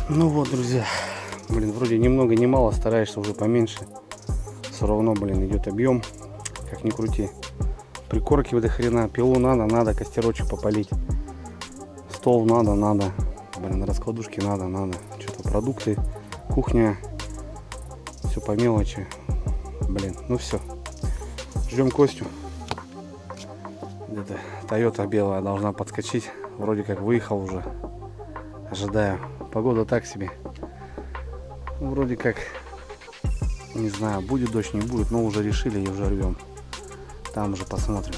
Ну вот, друзья, блин, вроде ни много ни мало, стараешься уже поменьше. Все равно, блин, идет объем, как ни крути. Прикорки до хрена, пилу надо, костерочек попалить. Стол надо. Блин, раскладушки надо. Что-то продукты, кухня, все по мелочи. Блин, ну все. Ждем Костю. Где-то Toyota белая должна подскочить. Вроде как выехал уже. Ожидаю. Погода так себе. Вроде как, не знаю, будет дождь, не будет, но уже решили и уже рвем. Там уже посмотрим.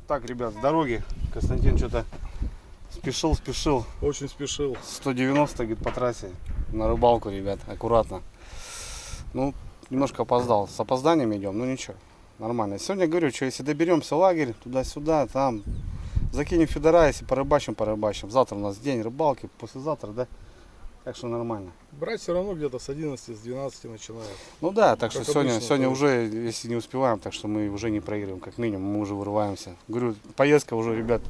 Так, ребят, с дороги. Константин что-то спешил. Очень спешил. 190, говорит, по трассе. На рыбалку, ребят, аккуратно. Ну, немножко опоздал. С опозданием идем, ну ничего, нормально. Сегодня говорю, что если доберемся в лагерь, туда-сюда, там, закинем фидера, если порыбачим. Завтра у нас день рыбалки, послезавтра, да? Так что нормально. Брать все равно где-то с 11, с 12 начинает. Ну да, так что Как сегодня обычно, уже, если не успеваем, так что мы уже не проигрываем, как минимум, мы уже вырываемся. Говорю, поездка уже, ребят,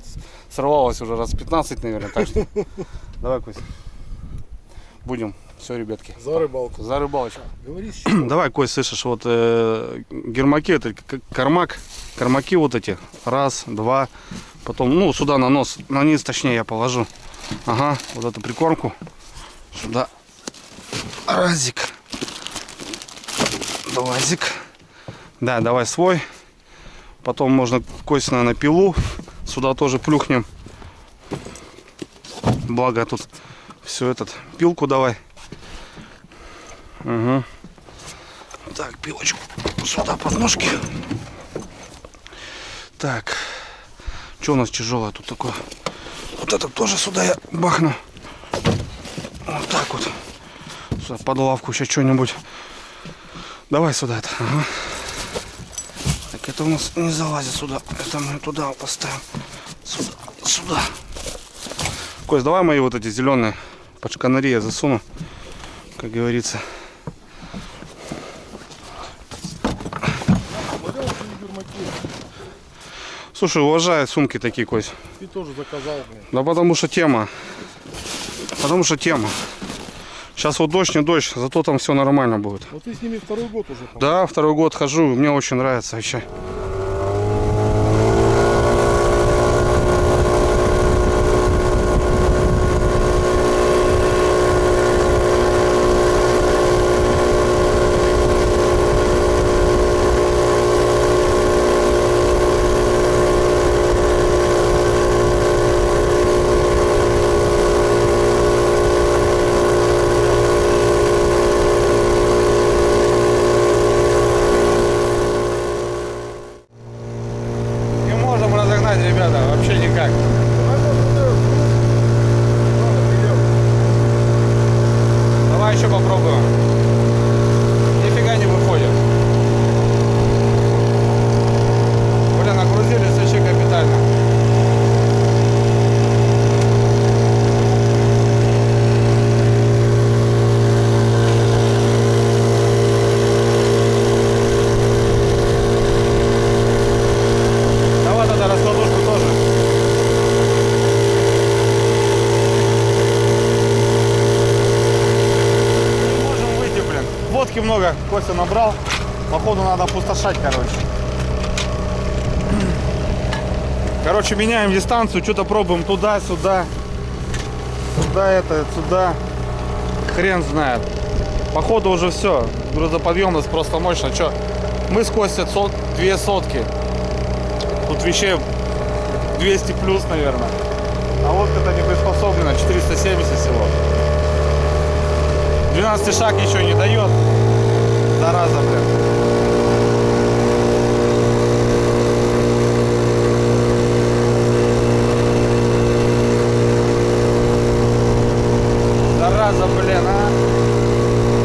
сорвалась уже раз 15, наверное, так что давай, Кость, будем, все, ребятки. За рыбалку. За рыбалочку. Говори, Давай, Кость, слышишь, вот гермаки, это кормаки вот эти, раз, два, потом, ну, сюда на нос, на низ, точнее, я положу. Ага, вот эту прикормку. Сюда разик, глазик. Да, давай свой. Потом можно Кость на пилу. Сюда тоже плюхнем. Благо тут все этот. Пилку давай. Угу. Так, пилочку сюда под ножки. Так. Что у нас тяжелое тут такое? Вот это тоже сюда я бахну. Вот так вот. Сюда под лавку еще что-нибудь. Давай сюда это. Ага. Так, это у нас не залазит сюда. Это мы туда поставим. Сюда. Кость, давай мои вот эти зеленые под шканари я засуну. Как говорится. Слушай, уважаю сумки такие, Кость. Ты тоже заказал, блин. Да потому что тема. Сейчас вот дождь, не дождь, зато там все нормально будет. Вот ты с ними второй год уже. Да, второй год хожу, мне очень нравится вообще. водки много Костя набрал. Походу надо опустошать, короче. Короче, меняем дистанцию, что-то пробуем туда-сюда. Сюда. Хрен знает. Походу уже все. Грузоподъемность просто мощно. Че? Мы с Костей 2 сотки. Тут вещей 200 плюс, наверное. А лодка-то не приспособлена. 470 всего. 12 шаг еще не дает. Зараза, блин. Зараза, блин, а.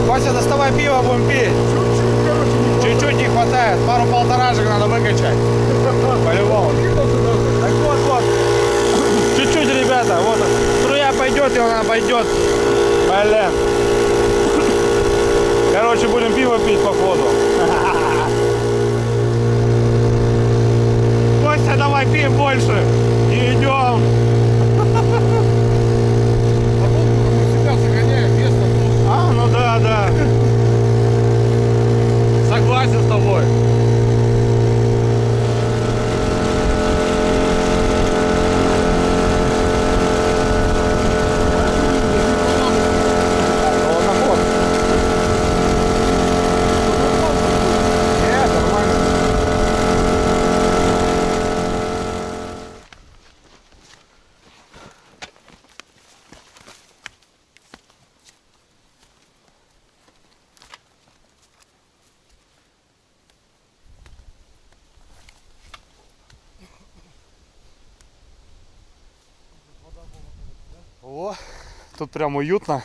Вася, доставай пиво, будем пить. Чуть-чуть не хватает. Пару полторашек надо выкачать. По-любому. Так вот. Чуть-чуть, ребята. Вот струя пойдет, и она пойдет. Блин. Короче, будем пиво пить по ходу. Костя, давай пьем больше. И идем. А, ну да. Согласен с тобой. О, тут прям уютно,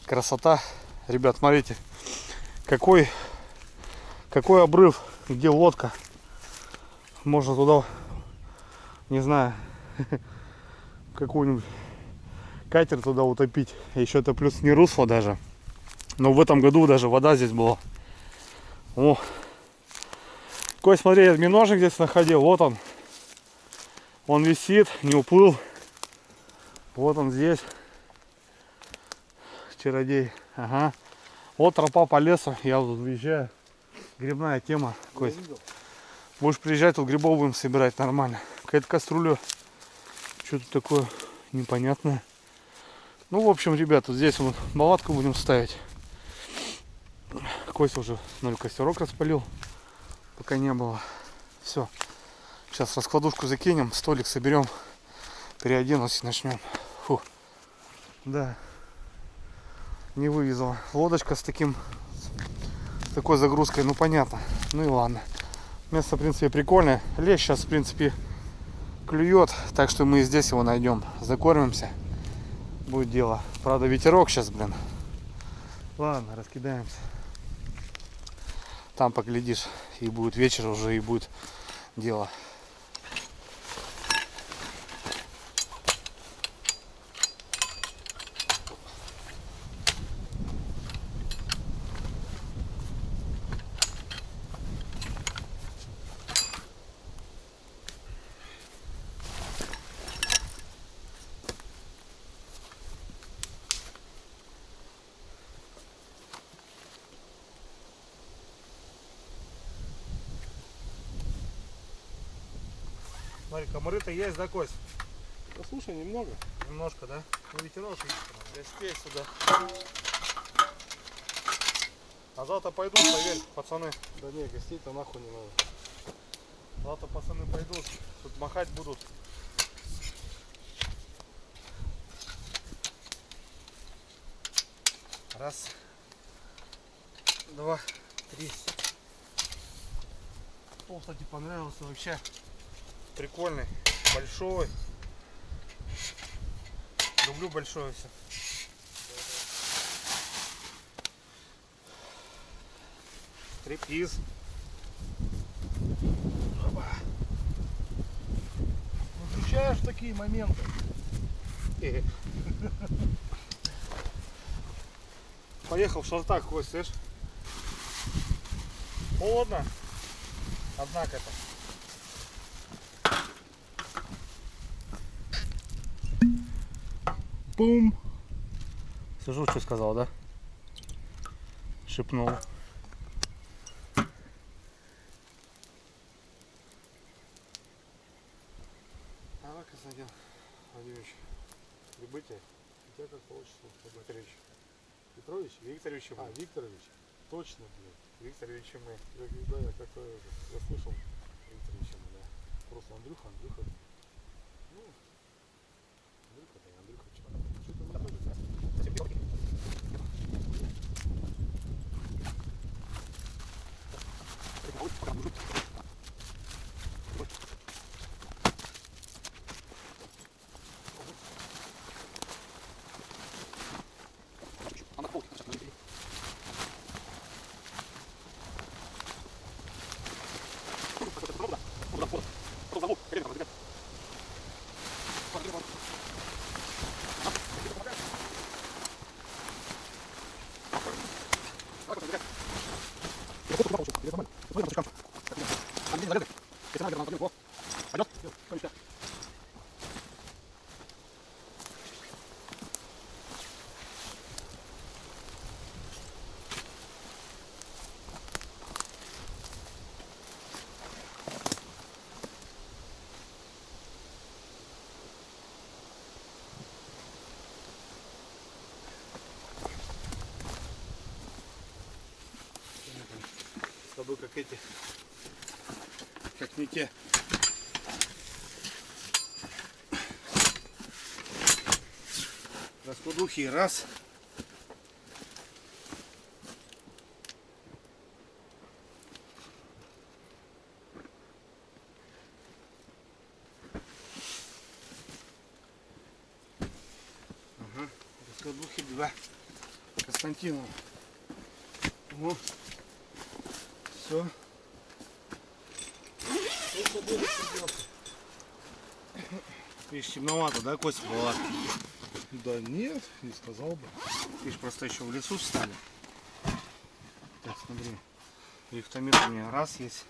красота. Ребят, смотрите, какой обрыв, где лодка. Можно туда, не знаю, какой-нибудь катер туда утопить. Еще это плюс не русло даже. Но в этом году даже вода здесь была. О, Кость, смотри, я миножик здесь находил. Вот он. Он висит, не уплыл. Вот он здесь. Чародей. Ага. Вот тропа по лесу. Я вот въезжаю. Грибная тема. Кость. Будешь приезжать, тут грибов будем собирать нормально. Какая-то кастрюля. Что-то такое непонятное. Ну, в общем, ребята, вот здесь вот палатку будем ставить. Костя уже 0 костерок распалил. Пока не было. Все. Сейчас раскладушку закинем, столик соберем. Переоденусь и начнем. Фу. Да. Не вывезла. Лодочка с такой загрузкой. Ну, понятно. Ну и ладно. Место, в принципе, прикольное. Лещ сейчас, в принципе, клюет. Так что мы здесь его найдем. Закормимся. Будет дело. Правда, ветерок сейчас, блин. Ладно, раскидаемся. Там поглядишь. И будет вечер уже, и будет дело. Смотри, комары-то есть, да, Кость? Да слушай, немного. Немножко, да? Ну, ветерок гостей сюда. А завтра пойдут, поверь, пацаны. Да не, гостей-то нахуй не надо. Завтра пацаны пойдут, тут махать будут. Раз, два, три. О, кстати, понравился вообще. Прикольный, большой. Люблю большое все. Трепиз. Включаешь такие моменты. Поехал в шортах, Кость, слышь? Холодно. Однако это. Бум. Сижу, что сказал, да? шепнул. Давай, Константин Владимирович, прибытие. У тебя как получится, Петрович? Петрович? Викторович, А, Викторович. Точно, блин. Викторович, мы. Да, я как-то я слышал Викторовича, да. Просто Андрюха. Ну, Андрюха, да, Андрюха, что-то мне тоже. С тобой как эти. Как не те. Раскладухи раз. Ага. Раскладухи два. Константинова. О. Все. Видишь, темновато, да, Костя, была? Да нет, не сказал бы. Видишь, просто еще в лесу встали. Так, смотри. Лифтометр у меня раз есть.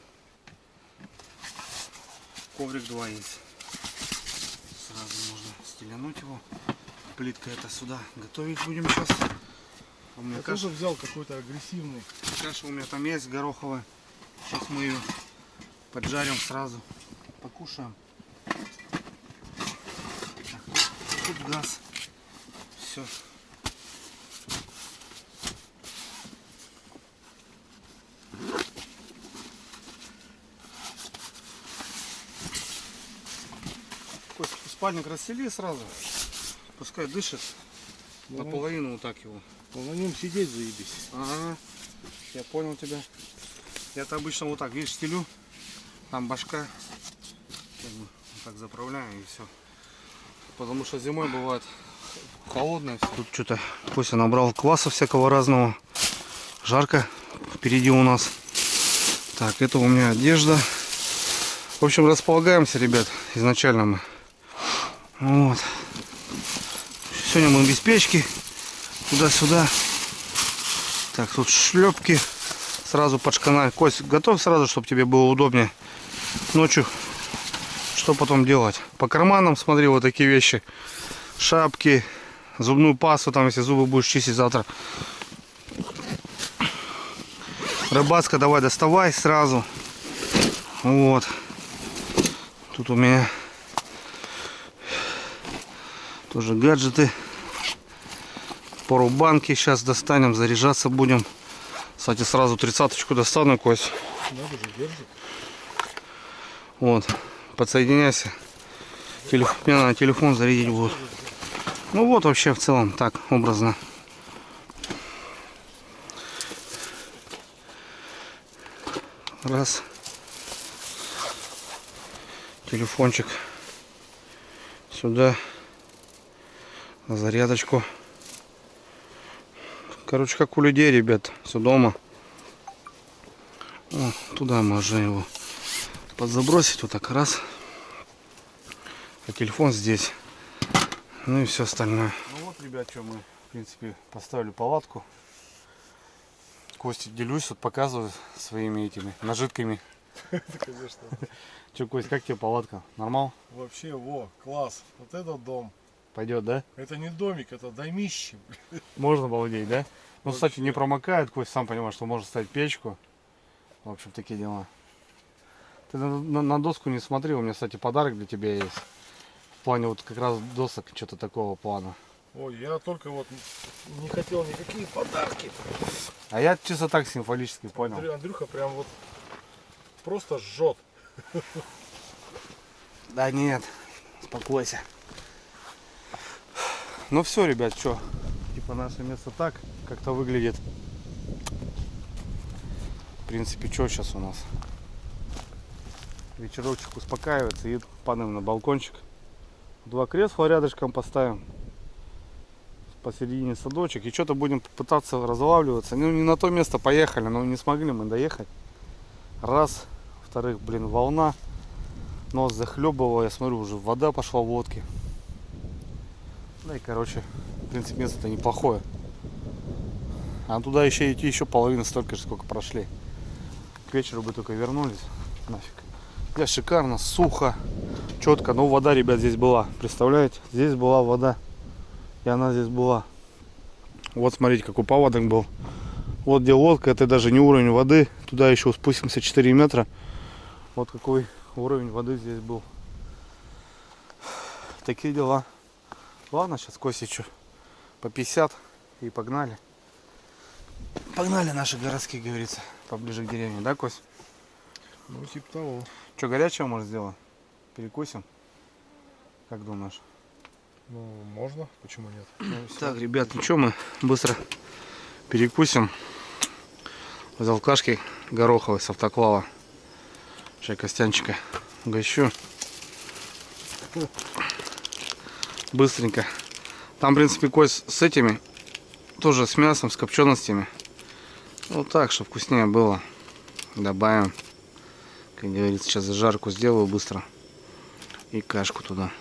Коврик два есть. Сразу можно стелянуть его. Плитка это сюда готовить будем сейчас. У меня Я каша, тоже взял какой-то агрессивный. каша у меня там есть гороховая. Сейчас мы ее поджарим сразу. Покушаем. Так, тут газ. Все. Кость, спальник расстели сразу. Пускай дышит. Давай. Наполовину вот так его. Ну, на нем сидеть заебись. Ага. Я понял тебя. Я-то обычно вот так, видишь, стелю. Там башка. Как бы вот так заправляю и все. Потому что зимой бывает холодно. Тут что-то Костя набрал кваса всякого разного. Жарко впереди у нас. Так, это у меня одежда. В общем, располагаемся, ребят, изначально мы. Вот. Сегодня мы без печки. Туда-сюда. Так, тут шлепки. Сразу под шкана. Кость, готов сразу, чтобы тебе было удобнее ночью. Что потом делать? По карманам, смотри, вот такие вещи. Шапки, зубную пасту, там, если зубы будешь чистить завтра. Рыбацка, давай доставай сразу. Вот. Тут у меня тоже гаджеты. Пару-банки сейчас достанем, заряжаться будем. Кстати, сразу 30-очку достану, Кость. Надо же, держит. Вот, подсоединяйся. Мне надо телефон зарядить будет. Ну вот вообще в целом так образно. Раз. Телефончик сюда. На зарядочку. Короче, как у людей, ребят, все дома. О, туда можно его подзабросить вот так раз. А телефон здесь. Ну и все остальное. Ну вот, ребят, что мы, в принципе, поставили палатку. Костя, делюсь, вот показываю своими этими нажитками. Конечно. Че, Кость, как тебе палатка? Нормал? Вообще, во, класс. Вот этот дом. Пойдет, да? Это не домик, это домище. Можно балдеть, да? Ну, кстати, не промокает, Кость, сам понимаешь, что можно ставить печку. В общем, такие дела. Ты на доску не смотри, у меня, кстати, подарок для тебя есть. В плане вот как раз досок, что-то такого плана. Ой, я только вот не хотел никакие подарки. А я чисто так символически понял. Андрюха прям вот просто жжет. Да нет, успокойся. Ну все, ребят, что? Типа наше место так как-то выглядит. В принципе, что сейчас у нас? Вечерочек успокаивается и падаем на балкончик. Два кресла рядышком поставим. Посередине садочек. И что-то будем пытаться разлавливаться. Ну, не на то место поехали, но не смогли мы доехать. Раз. Во-вторых, блин, волна. Нос захлебывал. Я смотрю, уже вода пошла в лодке. Да и, короче, в принципе, место-то неплохое. А туда еще идти еще половина столько же, сколько прошли. К вечеру бы только вернулись. Нафиг. Здесь шикарно, сухо, четко. Но вода, ребят, здесь была. Представляете? Здесь была вода. И она здесь была. Вот смотрите, какой паводок был. Вот где лодка, это даже не уровень воды. Туда еще спустимся 4 метра. Вот какой уровень воды здесь был. Такие дела. Ладно, сейчас Косичу по 50 и погнали. Погнали наши городские, говорится, поближе к деревне, да, Кось? Ну, типа того. Что, горячего, может, сделаем? Перекусим? Как думаешь? Ну, можно, почему нет? Ну, Так, ребят, ну что, мы быстро перекусим. Взял кашки гороховой с автоклава. Сейчас Костянчика угощу. Быстренько. Там, в принципе, Кость с этими, тоже с мясом, с копченостями. Вот так, чтобы вкуснее было. Добавим. Как говорится, сейчас зажарку сделаю быстро. И кашку туда.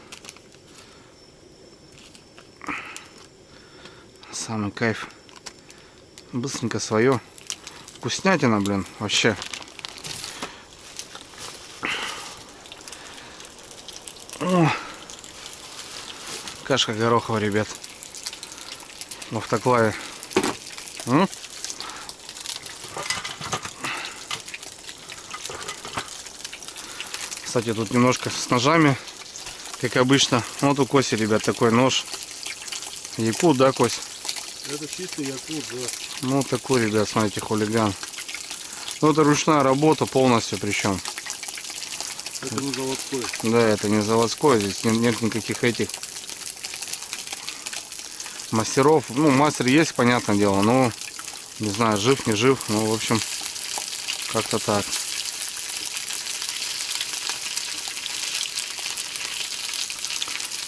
Самый кайф. Быстренько свое. Вкуснятина, блин, вообще. О! Кашка гороховая, ребят. В автоклаве. Кстати, тут немножко с ножами, как обычно. Вот у Коси, ребят, такой нож. Якут, да, Кось? Это чистый якут, да. Ну, такой, ребят, смотрите, хулиган. Ну, это ручная работа полностью, причем. Это не заводской. Да, это не заводской, здесь нет никаких этих мастеров. Ну, мастер есть, понятное дело, но не знаю, жив, не жив. Ну, в общем, как-то так.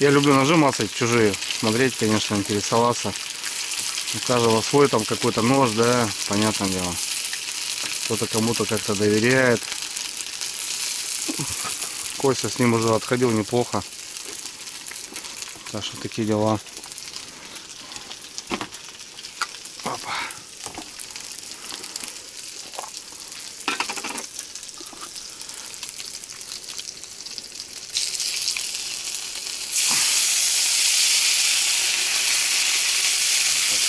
Я люблю ножи мацать чужие, смотреть, конечно, интересоваться. У каждого свой там какой-то нож, да, понятное дело. Кто-то кому-то как-то доверяет. Костя с ним уже отходил неплохо. Так что такие дела. Папа.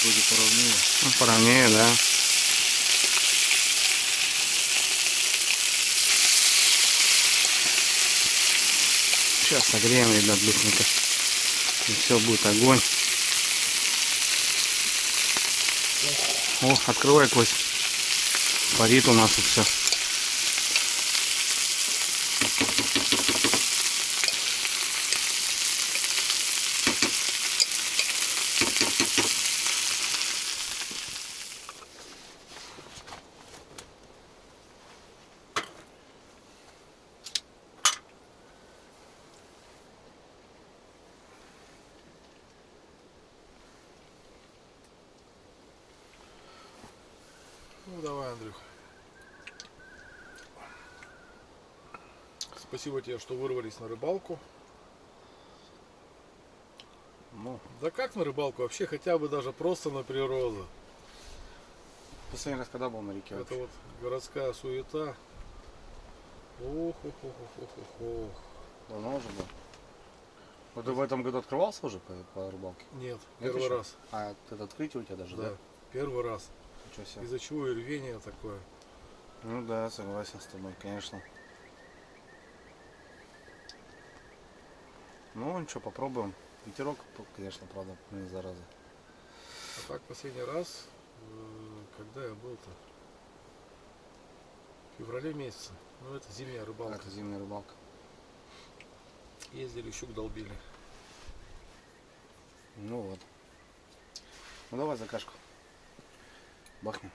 Вроде поровнее. Ну, поровнее, да. Сейчас согреем, ребят, быстренько. И все, будет огонь. О, открывай, Кость. Парит у нас и все. Ну, давай, Андрюха. Спасибо тебе, что вырвались на рыбалку. Ну, Да как на рыбалку? Вообще хотя бы даже просто на природу. последний раз когда был на реке? Это вот городская суета. Ох, ох, ох, ох, ох, ох. Давно уже был. Вот ты в этом году открывался уже по рыбалке? Нет, Нет первый еще? раз. А это открытие у тебя даже, да? Да. Первый раз. Ничего себе. Из-за чего и рвение такое. Ну да, согласен с тобой, конечно. Ну ничего, попробуем. Ветерок, конечно, правда, не зараза. А так последний раз, когда я был-то? В феврале месяце. Ну это зимняя рыбалка. Это зимняя рыбалка. Ездили, щук долбили. Ну вот. Ну давай закашку. Бахнем.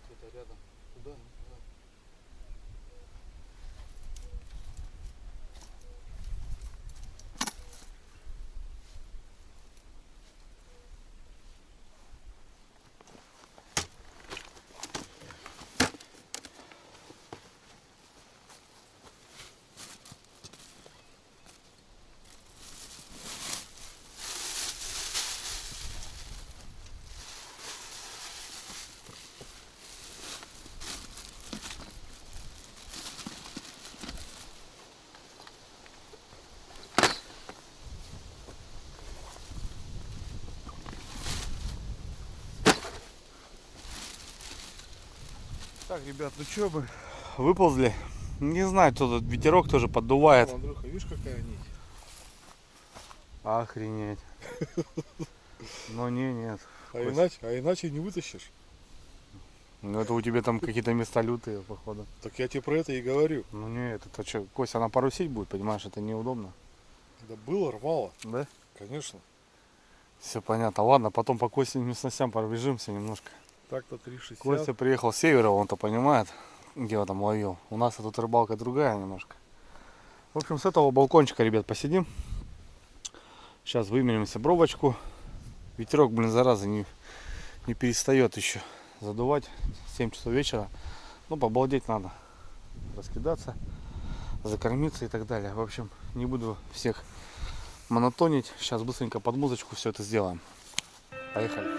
Где-то рядом. Туда, туда. Так, ребят, ну что бы, выползли. Не знаю, тут ветерок тоже поддувает. О, Андрюха, видишь какая нить? Охренеть. Но нет. А иначе не вытащишь. Ну это у тебя там какие-то места лютые, походу. Так я тебе про это и говорю. Ну нет, это что, Кость, она парусить будет, понимаешь, это неудобно. Да было, рвало. Да? Конечно. Все понятно. Ладно, потом по Костиным местностям пробежимся немножко. Так-то 3,60. Костя приехал с севера, он-то понимает, где он там ловил. У нас тут рыбалка другая немножко. В общем, с этого балкончика, ребят, посидим. Сейчас вымеримся бровочку. Ветерок, блин, зараза, не перестает еще задувать. 7 часов вечера. Ну, побалдеть надо. Раскидаться, закормиться и так далее. В общем, не буду всех монотонить. Сейчас быстренько под музычку все это сделаем. Поехали.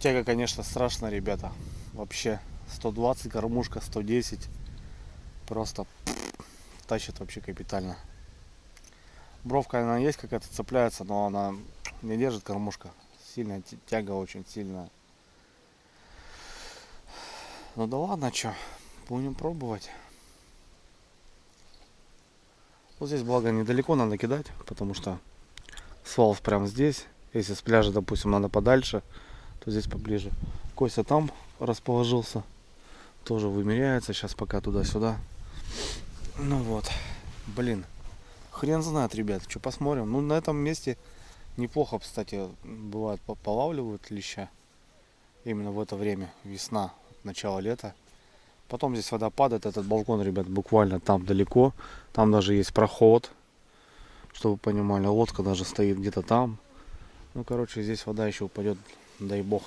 тяга, конечно, страшная, ребята. Вообще 120, кормушка 110. Просто тащит вообще капитально. Бровка она есть какая-то, цепляется, но она не держит кормушка. Сильная тяга, очень сильная. Ну да ладно, что, будем пробовать. Вот здесь, благо, недалеко надо кидать, потому что свал прямо здесь. Если с пляжа, допустим, надо подальше, то здесь поближе. Костя там расположился, тоже вымеряется сейчас пока туда-сюда. Ну вот, блин, хрен знает, ребят, что посмотрим. Ну, на этом месте неплохо, кстати, бывает, полавливают леща. Именно в это время, весна, начало лета. Потом здесь вода падает, этот балкон, ребят, буквально там далеко. Там даже есть проход, чтобы вы понимали, лодка даже стоит где-то там. Ну, короче, здесь вода еще упадет, дай бог.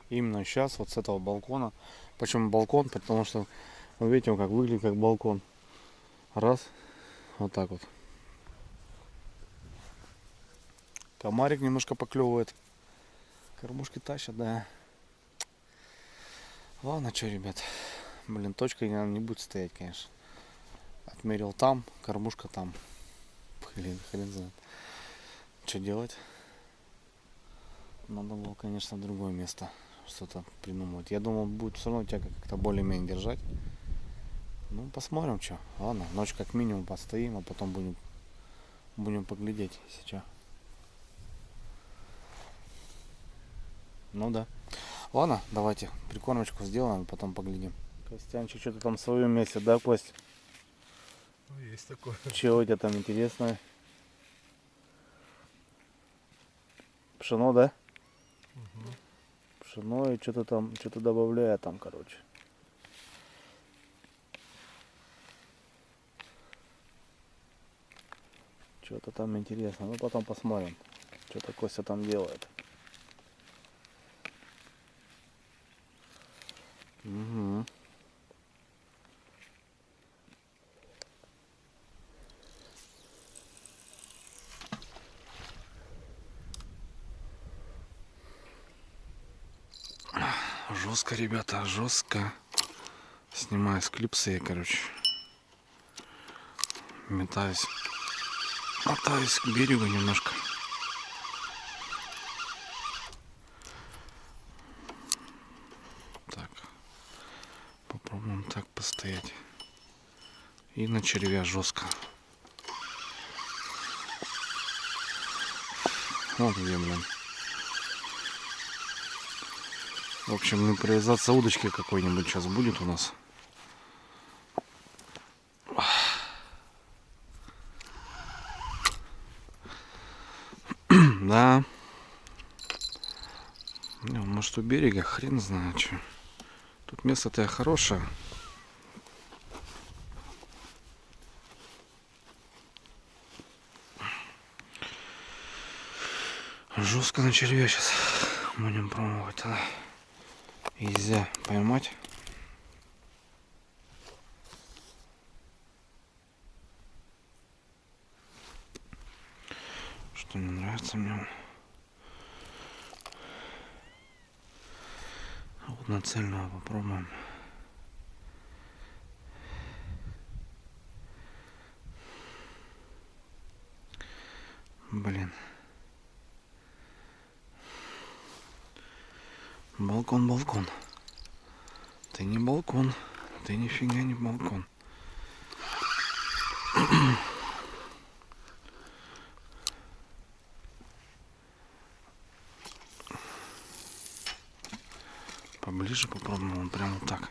Именно сейчас, вот с этого балкона. Почему балкон? Потому что, вы видите, он как выглядит, как балкон. Раз, вот так вот. Комарик немножко поклевывает. Кормушки тащат, да. Ладно, что, ребят. Блин, точка, наверное, не будет стоять, конечно. Отмерил там, кормушка там. Блин, хрен знает. Что делать? Надо было, конечно, в другое место что-то придумывать. Я думал, будет все равно тебя как-то более-менее держать. Ну, посмотрим, что. Ладно, ночь как минимум постоим, а потом будем поглядеть сейчас. Ну да. Ладно, давайте прикормочку сделаем, потом поглядим. Костянчик что-то там в своем месте, да, Кость? Ну, есть такое. Чего у тебя там интересное? Пшено, да? Угу. Пшено и что-то там, что-то добавляет там, короче. Что-то там интересно. Ну, потом посмотрим, что-то Костя там делает. Угу. Жестко, ребята, жестко. Снимаю с клипса я, короче. Мотаюсь к берегу немножко. Так. Попробуем так постоять. И на червя жестко. Вот где, блин. В общем, импровизация удочки какой-нибудь сейчас будет у нас. Да. Не, может, у берега, хрен знает что. Тут место-то хорошее. Жестко на червя сейчас будем пробовать тогда. Нельзя поймать. Что не нравится мне. А вот на цельного попробуем. Блин. Балкон, балкон. Ты не балкон. Ты нифига не балкон. Поближе попробуем, он прямо вот так.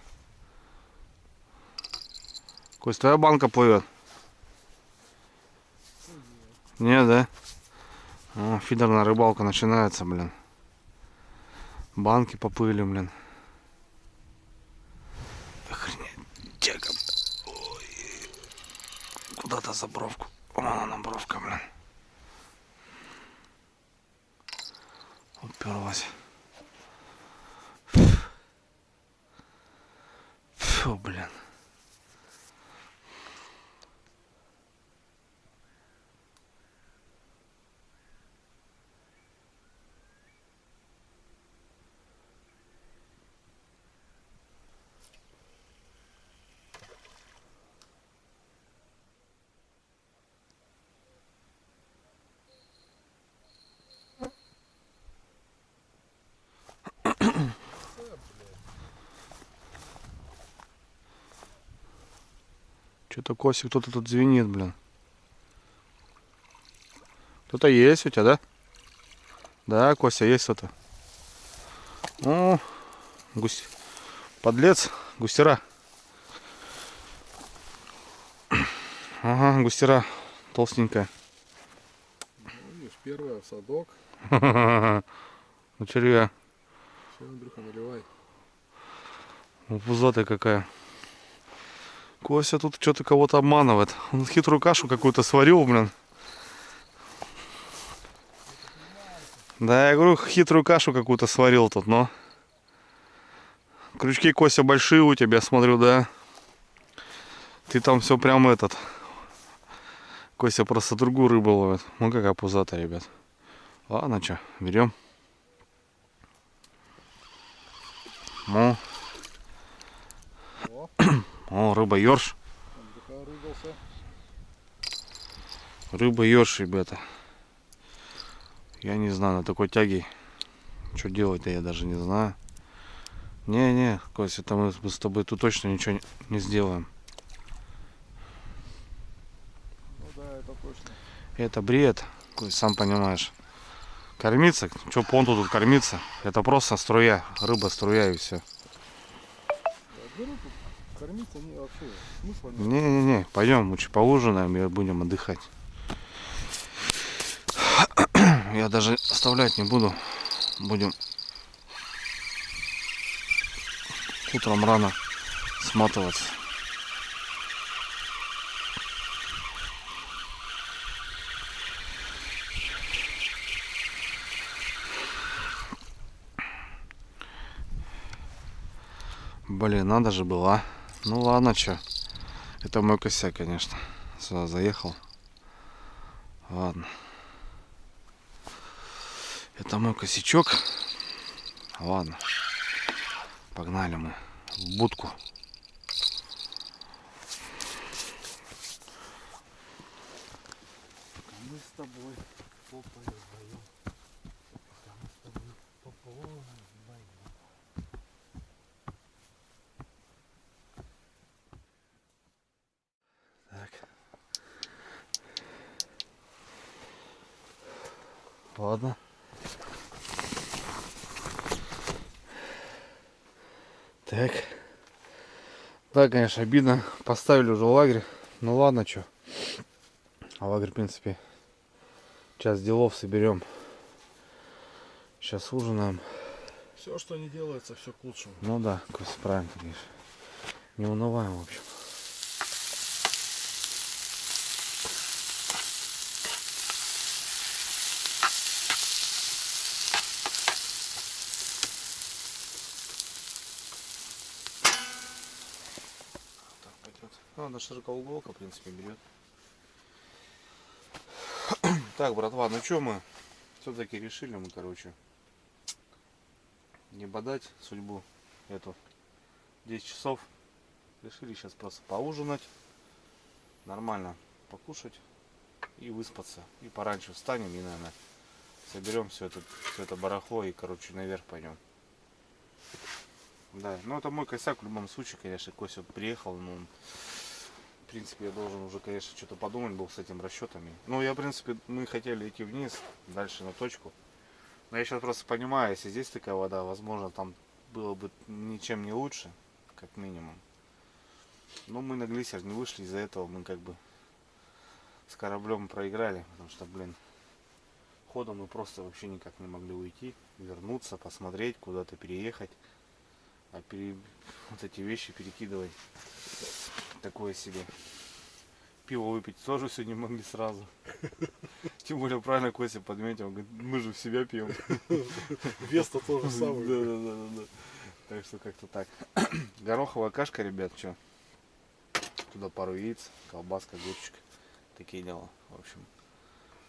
Кость, твоя банка плывет? Не, да? О, фидерная рыбалка начинается, блин. Банки поплыли, блин. Охренеть, тяга. Ой. Куда-то за бровку. Вон она бровка, блин. Уперлась. Фу, блин. Что-то Косик кто-то тут звенит, блин. Кто-то есть у тебя, да? Да, Кося, есть кто-то. О, гусь. Подлец, густера. Ага, густера толстенькая. Ну, видишь, первая в садок. Ну, червя. Все, Андрюха, наливай. Ну, пузатая какая. Кося тут что-то кого-то обманывает. Он хитрую кашу какую-то сварил, блин. Да, я говорю, хитрую кашу какую-то сварил тут, но... Крючки, Кося, большие у тебя, смотрю, да? Ты там все прям этот... Кося просто другую рыбу ловит. Ну, какая пузатая, ребят. Ладно, что, берем. Ну, О, о, рыба ёрш. Андрюха ругался. Рыба ёрш, ребята. Я не знаю, на такой тяге что делать-то я даже не знаю. Не-не, Кося, это мы с тобой тут точно ничего не сделаем. Ну да, это точно. Это бред, Кося, сам понимаешь. Кормиться, что понту тут кормиться? Это просто струя, рыба струя и все. Я говорю, тут кормиться не вообще смысла нет. Не-не-не, пойдем лучше поужинаем и будем отдыхать. Я даже оставлять не буду. Будем утром рано сматываться. Блин, надо же было, а. Ну ладно, чё. Это мой косяк, конечно. Сюда заехал. Ладно. Это мой косячок. Ладно. Погнали мы в будку. Мы с тобой попали вдвоем. Мы с тобой пополам вдвоем. Так. Ладно. Так. Да, конечно, обидно. Поставили уже лагерь. Ну ладно, что. А лагерь, в принципе, час делов соберем. Сейчас ужинаем. Все, что не делается, все к лучшему. Ну да, Кость, правильно ты говоришь. Не унываем, в общем. Так пойдет. Ну, она широкоуголка, в принципе, берет. Так, братва, ну что мы все-таки решили мы, короче, не бодать судьбу эту. 10 часов. Решили сейчас просто поужинать, нормально покушать и выспаться. И пораньше встанем и, наверное, соберем все это барахло и, короче, наверх пойдем. Да, ну это мой косяк в любом случае, конечно. Кося приехал, но в принципе я должен уже, конечно, что-то подумать был с этим расчетами. Ну, я, в принципе, мы хотели идти вниз, дальше на точку. Но я сейчас просто понимаю, если здесь такая вода, возможно, там было бы ничем не лучше, как минимум. Но мы на глиссер не вышли, из-за этого мы как бы с кораблем проиграли, потому что, блин, ходом мы просто вообще никак не могли уйти, вернуться, посмотреть, куда-то переехать. А вот эти вещи перекидывать такое себе. Пиво выпить тоже все не могли сразу. Тем более правильно Костя подметил, он говорит, мы же в себя пьем. Вес-то тоже самый. Да. Так что как-то так. Гороховая кашка, ребят, что? Туда пару яиц, колбаска, огурчик. Такие дела. В общем,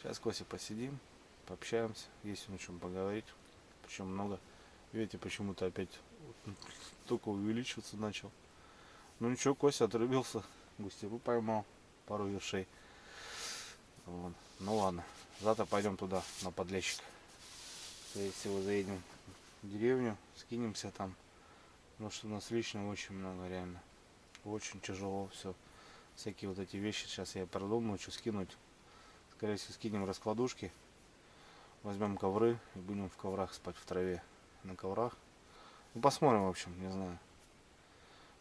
сейчас Кося посидим, пообщаемся, есть о чем поговорить. Причем много. Видите, почему-то опять только увеличиваться начал. Ну ничего, Кося отрубился, густеру поймал, пару ершей. Вот. Ну ладно, завтра пойдем туда, на подлещик. Скорее всего, заедем в деревню, скинемся там. Потому что у нас лично очень много, реально. Очень тяжело все. всякие вот эти вещи. Сейчас я продумаю, что скинуть. Скорее всего, скинем раскладушки. Возьмем ковры и будем в коврах спать, в траве. На коврах. Ну, посмотрим, в общем, не знаю.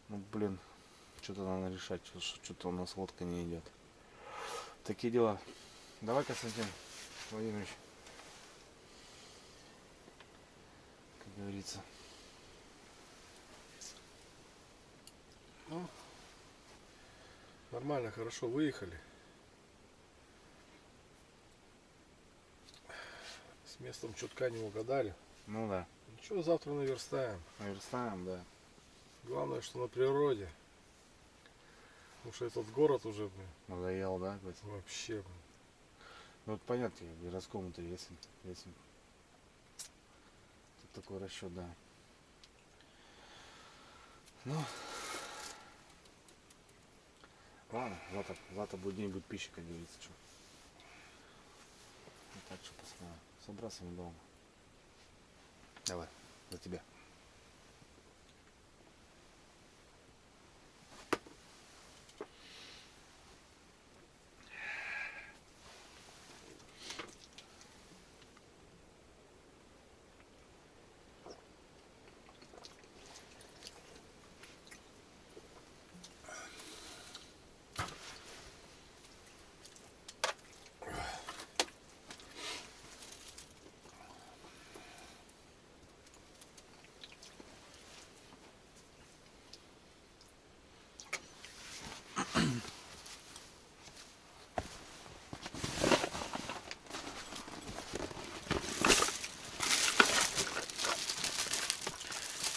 Ну, блин, что-то надо решать. Что-то у нас водка не идет. Такие дела. Давай, Константин Владимирович. Как говорится. Ну, нормально, хорошо, выехали. С местом чутка не угадали. Ну да. Ничего, завтра наверстаем. Наверстаем, да. Главное, что на природе. Потому что этот город уже, блин, Надоел, да, Котя? вообще, блин. Ну вот понятно, в городском-то если. Тут такой расчет, да. Ну. Ладно, завтра будет день, будет пища, как говорится. Что. Вот так что посмотрим. Собрался не дома. Давай, за тебя.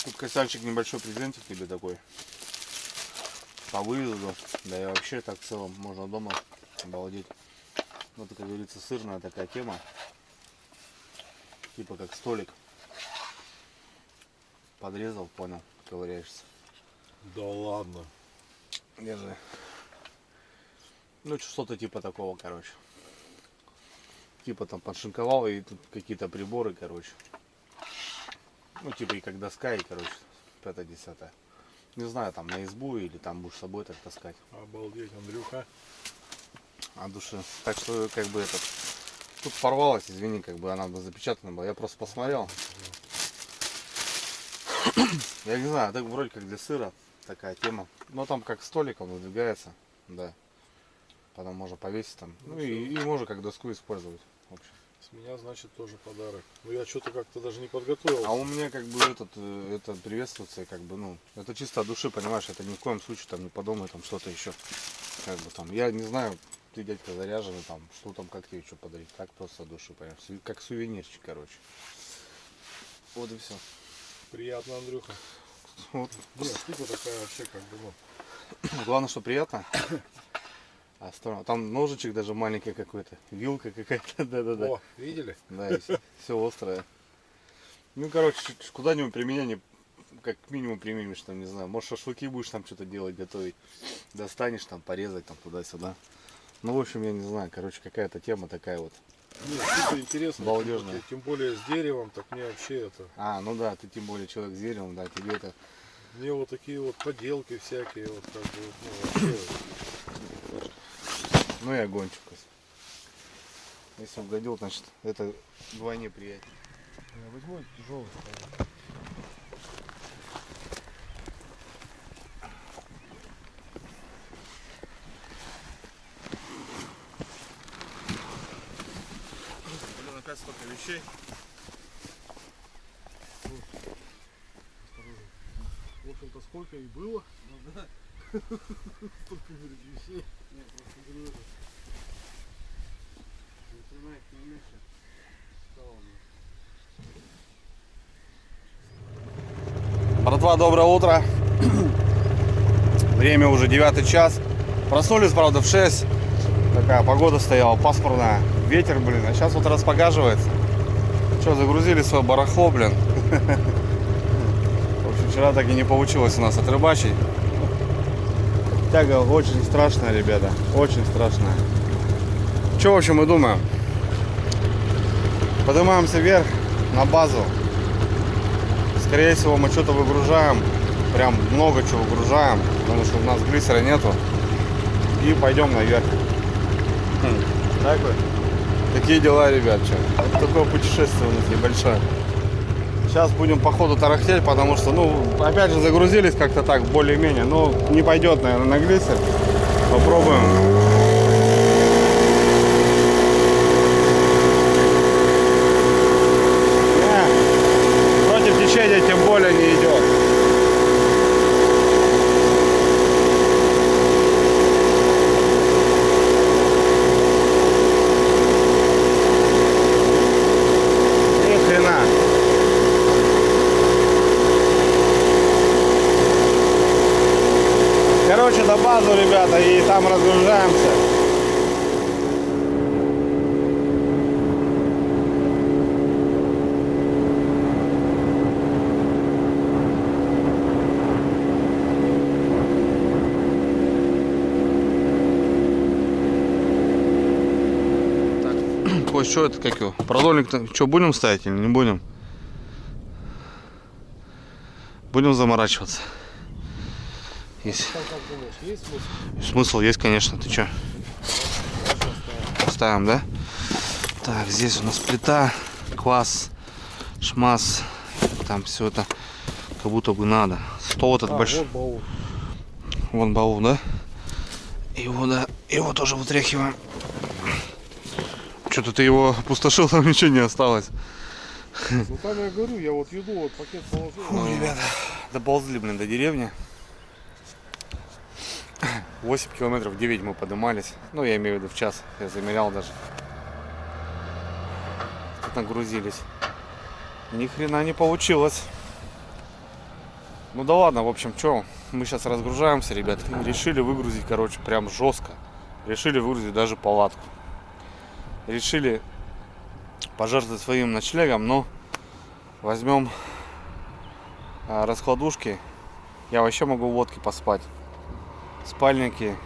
Тут, Костянчик, небольшой презентик тебе такой. По выезду. Да и вообще так в целом можно дома обалдеть. Вот, как говорится, сырная такая тема. Типа как столик. Подрезал, понял, ковыряешься. Да ладно. Держи. Ну, что-то типа такого, короче. Типа там подшинковал, и тут какие-то приборы, короче. Ну, типа и как доска, и, короче, 5-10. Не знаю, там на избу или там будешь с собой так таскать. Обалдеть, Андрюха. От души. Так что, как бы, этот... Тут порвалось, извини, как бы она бы запечатана была. Я просто посмотрел. Я не знаю, так вроде как для сыра такая тема. Но там как столик он выдвигается, да. Потом можно повесить там. Ну и можно как доску использовать. В общем. С меня, значит, тоже подарок. Ну, я что-то как-то даже не подготовил. А у меня как бы это приветствуется, как бы, ну, это чисто от души, понимаешь, это ни в коем случае там не подумай там что-то еще. Как бы там, я не знаю, ты дядька заряженный там, что там, как тебе что подарить, так просто от души, понимаешь, как сувенирчик, короче. Вот и все. Приятно, Андрюха. Вот. Нет, штука такая вообще как бы, ну. Главное, что приятно. А там ножичек даже маленький какой-то, вилка какая-то, да-да-да. О, видели? Да, и все острое. Ну, короче, куда-нибудь применение, как минимум применишь, там, не знаю, может шашлыки будешь там что-то делать, готовить. Достанешь там, порезать там туда-сюда. Ну, в общем, я не знаю, короче, какая-то тема такая вот. Нет, штука интересная. Балдежная. Тем более с деревом, так мне вообще это... А, ну да, ты тем более человек с деревом, да, тебе это... Мне вот такие вот поделки всякие, вот как бы, ну, вообще... Ну и огончик. Если угодил, значит, это вдвойне приятнее. Я возьму тяжелый. Блин, опять столько вещей. В общем-то, сколько и было. Ну да. Столько вещей. Нет, просто говорю, начинает меньше. Братва, доброе утро. Время уже 9 час. Проснулись, правда, в 6. Такая погода стояла, пасмурная. Ветер, блин. А сейчас вот распогаживается. Что, загрузили свое барахло, блин. В общем, вчера так и не получилось у нас отрыбачить. Тяга очень страшная, ребята. Очень страшная. Что, в общем, мы думаем? Поднимаемся вверх на базу. Скорее всего, мы что-то выгружаем. Прям много чего выгружаем. Потому что у нас глиссера нету. и пойдем наверх. Так вот. Такие дела, ребят. Что? Вот такое путешествие у нас небольшое. Сейчас будем по ходу тарахтеть, потому что, ну, опять же загрузились как-то так, более-менее. Ну, не пойдет, наверное, на глиссер. Попробуем. Против течения тем более не идет. Ни хрена. Короче, до базы, ребята, и там разгружаемся. Кость, что это, как его? Продольник-то, что, будем ставить или не будем? Будем заморачиваться. Есть. Там как думаешь, есть смысл? Смысл есть, конечно. Ты что? Ставим, да? Так, здесь у нас плита, квас, шмас. Там все это как будто бы надо. Стол этот большой. Вот баул. Вон баул, да? Его, да, его тоже вытряхиваем. Что-то ты его опустошил, там ничего не осталось. Ну там я говорю, я вот еду, вот пакет положил. Фу, ребята, доползли, блин, до деревни. 8 километров, 9 мы поднимались. Ну, я имею в виду в час, я замерял даже. Тут нагрузились. Ни хрена не получилось. Ну да ладно, в общем, что, мы сейчас разгружаемся, ребят. Решили выгрузить, короче, прям жестко. Решили выгрузить даже палатку. Решили пожертвовать своим ночлегом, но возьмем раскладушки. Я вообще могу в лодке поспать. Спальники,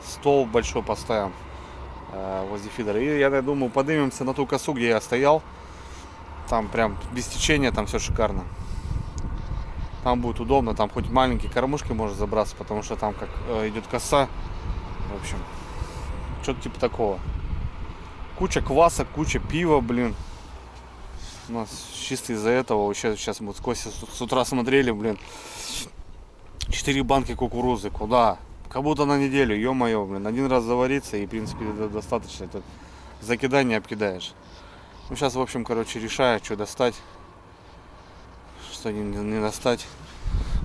стол большой поставим возле фидера. И я думаю, поднимемся на ту косу, где я стоял. Там прям без течения, там все шикарно. Там будет удобно, там хоть маленькие кормушки можно забраться, потому что там как идет коса. В общем, что-то типа такого. Куча кваса, куча пива, блин. У нас чисто из-за этого вообще сейчас мы с Костей с утра смотрели, блин. 4 банки кукурузы, куда? Как будто на неделю, ё-моё, блин. Один раз завариться и, в принципе, достаточно. Это закидай, не обкидаешь. Ну, сейчас, в общем, короче, решаю, что достать, что не достать.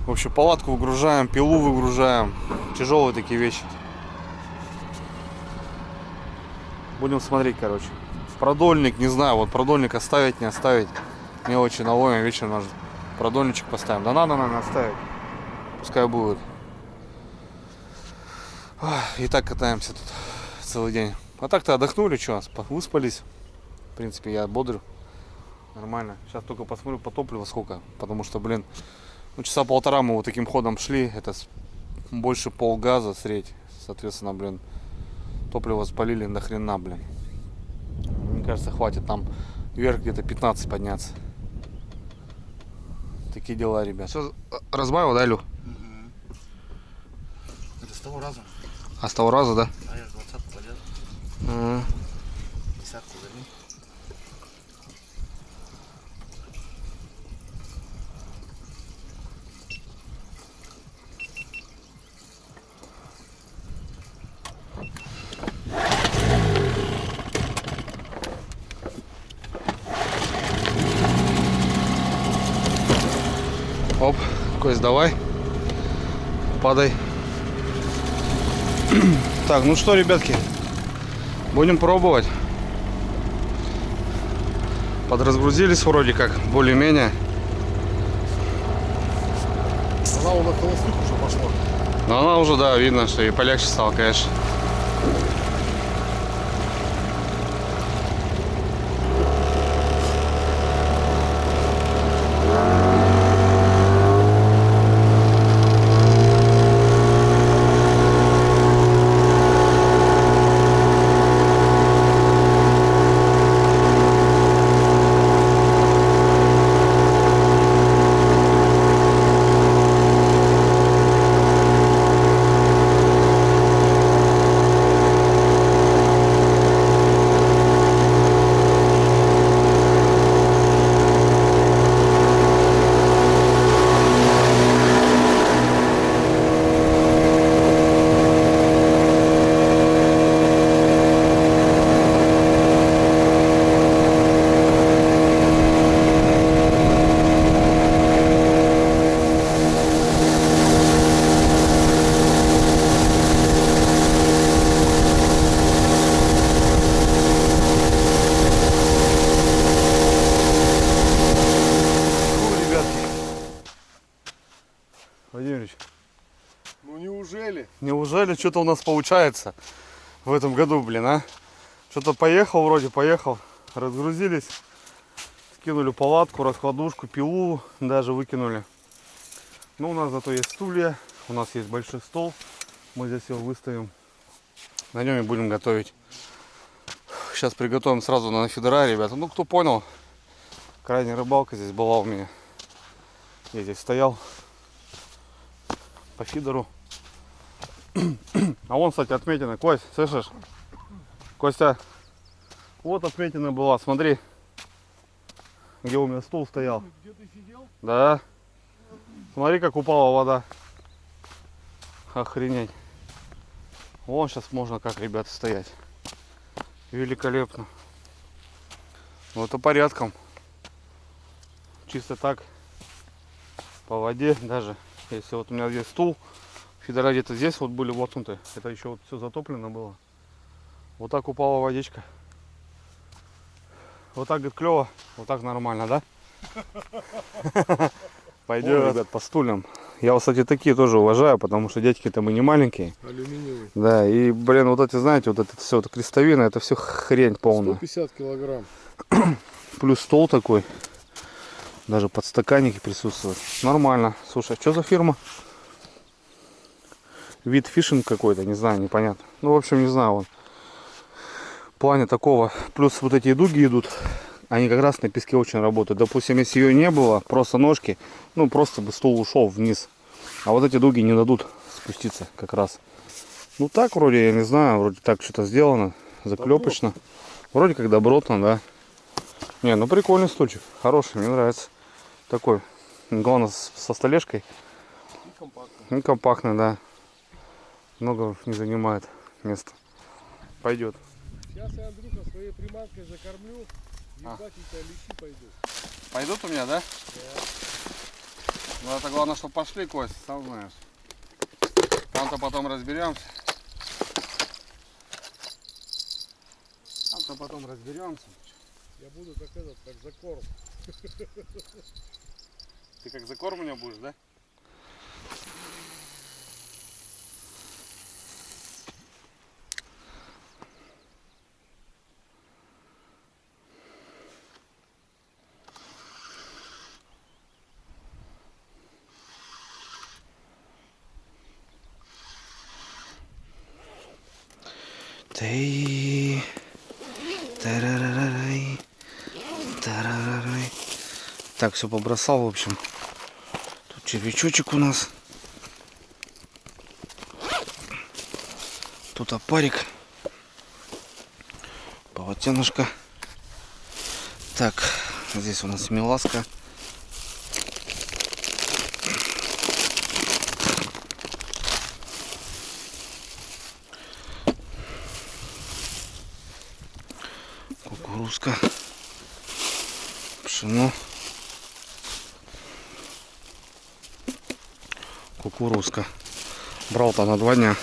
В общем, палатку выгружаем, пилу выгружаем. Тяжелые такие вещи. Будем смотреть, короче. Продольник, не знаю, вот продольник оставить, не оставить. Мелочи наловим, вечером наш продольничек поставим. Да надо, наверное, оставить. Пускай будет. И так катаемся тут целый день. А так-то отдохнули, что, выспались. В принципе, я бодрый. Нормально. Сейчас только посмотрю по топливу сколько. Потому что, блин, ну, часа полтора мы вот таким ходом шли. Это больше полгаза средь. Соответственно, блин, топливо спалили до хрена, блин. Мне кажется, хватит там вверх где-то 15 подняться. Такие дела, ребят. Все, разбавил, да, Илюх? Это с того раза. А с того раза, да? А я 20-ку полез. 10-ку верни. Оп, Кость, давай. Падай. Так, ну что, ребятки, будем пробовать. Подразгрузились вроде как, более-менее. Она у нас холостых уже пошла. Но она уже, да, видно, что и полегче стало, конечно. Ну неужели? Неужели что-то у нас получается в этом году, блин, а? Что-то поехал вроде, поехал. Разгрузились. Скинули палатку, раскладушку, пилу даже выкинули. Ну, у нас зато есть стулья, у нас есть большой стол. Мы здесь его выставим. На нем и будем готовить. Сейчас приготовим сразу на фидера, ребята. Ну, кто понял, крайняя рыбалка здесь была у меня. Я здесь стоял по фидеру. А вон, кстати, отметина. Кость, слышишь? Костя, вот отметина была, смотри. Где у меня стул стоял. Где ты сидел? Да. Смотри, как упала вода. Охренеть. Вон сейчас можно как, ребята, стоять. Великолепно. Вот и порядком. Чисто так. По воде даже. Если вот у меня здесь стул. Фидера где-то здесь вот были воткнуты. Это еще вот все затоплено было. Вот так упала водичка. Вот так, говорит, клево. Вот так нормально, да? Пойдем, ребят, по стульям. Я, вот, кстати, такие тоже уважаю, потому что дядьки-то мы не маленькие. Алюминиевый. Да, и, блин, вот эти, знаете, вот это все, вот крестовина, это все хрень полная. 150 килограмм. Плюс стол такой. Даже подстаканники присутствуют. Нормально. Слушай, что за фирма? Вид фишинг какой-то, не знаю, непонятно. Ну, в общем, не знаю, он. В плане такого. Плюс вот эти дуги идут. Они как раз на песке очень работают. Допустим, если ее не было, просто ножки, ну, просто бы стул ушел вниз. А вот эти дуги не дадут спуститься как раз. Ну, так вроде, я не знаю, вроде так что-то сделано. Заклепочно. Вроде как добротно, да. Не, ну прикольный стульчик. Хороший, мне нравится. Такой, главное, со столешкой. И компактный. И компактный, да. Много не занимает места. Пойдет. Сейчас я Андрюха своей приманкой закормлю. Ебать, у тебя лещи пойдут. Пойдут у меня, да? Да. Ну, это главное, что пошли, Кость, сам знаешь. Там-то потом разберемся. Там-то потом разберемся. Я буду как этот, как закорм. Ты как закорм у меня будешь, да? Ты. Тарарарай. Тарарарай. Так, все побросал, в общем. Тут червячочек у нас. Тут опарик. Полотенышко. Так, здесь у нас меласка. Кукурузка. Пшено. Кукурузка. Брал-то на 2 дня.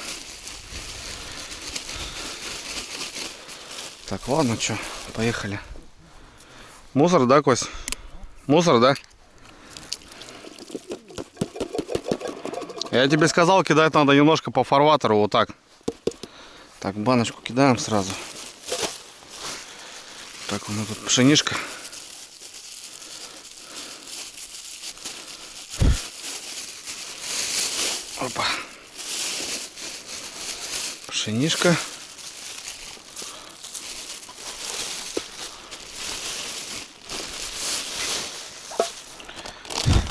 Так, ладно, что, поехали. Мусор, да, Кость? Мусор, да? Я тебе сказал, кидать надо немножко по фарватеру, вот так. Так, баночку кидаем сразу. Так, у нас тут пшенишка. Опа. Пшенишка.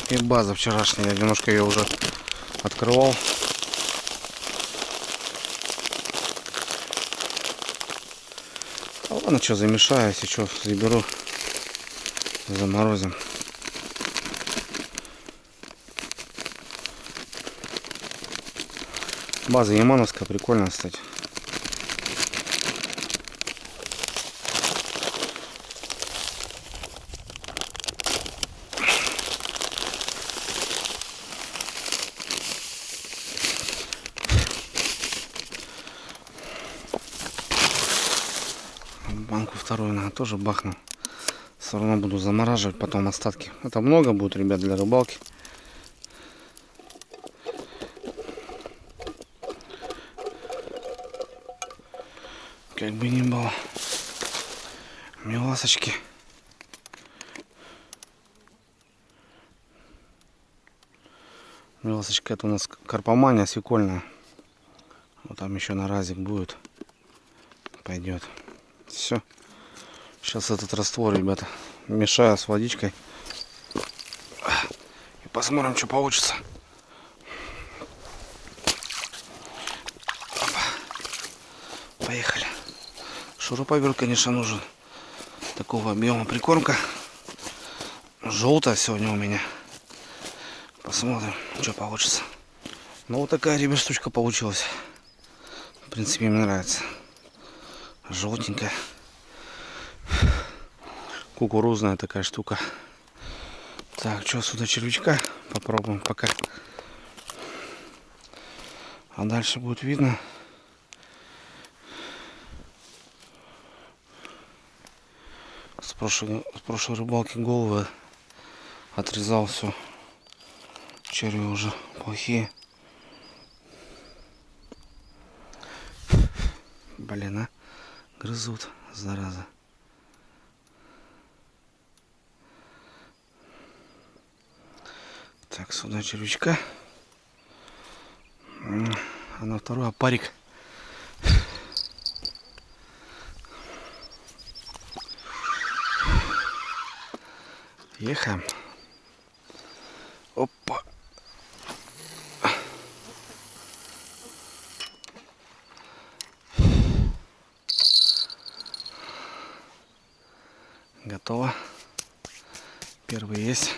И база вчерашняя, я немножко ее уже открывал. А ладно, что, замешаю, если что, заберу, заморозим. База ямановская, прикольная, кстати. Банку вторую надо тоже бахну. Все равно буду замораживать потом остатки. Это много будет, ребят, для рыбалки. Как бы ни было. Миласочки. Миласочка, это у нас карпомания свекольная. Вот там еще на разик будет. Пойдет. Все. Сейчас этот раствор, ребята, мешаю с водичкой. И посмотрим, что получится. Опа. Поехали. Шуруповерт, конечно, нужен. Такого объема прикормка. Желтая сегодня у меня. Посмотрим, что получится. Ну вот такая, ребят, штучка получилась. В принципе, мне нравится. Желтенькая. Кукурузная такая штука. Так, что сюда червячка попробуем пока. А дальше будет видно. С прошлой рыбалки головы отрезал все. Черви уже плохие. Блин, а? Грызут, зараза. Так, сюда червячка. А на второй опарик. Ехаем. Опа. Готово. Первый есть.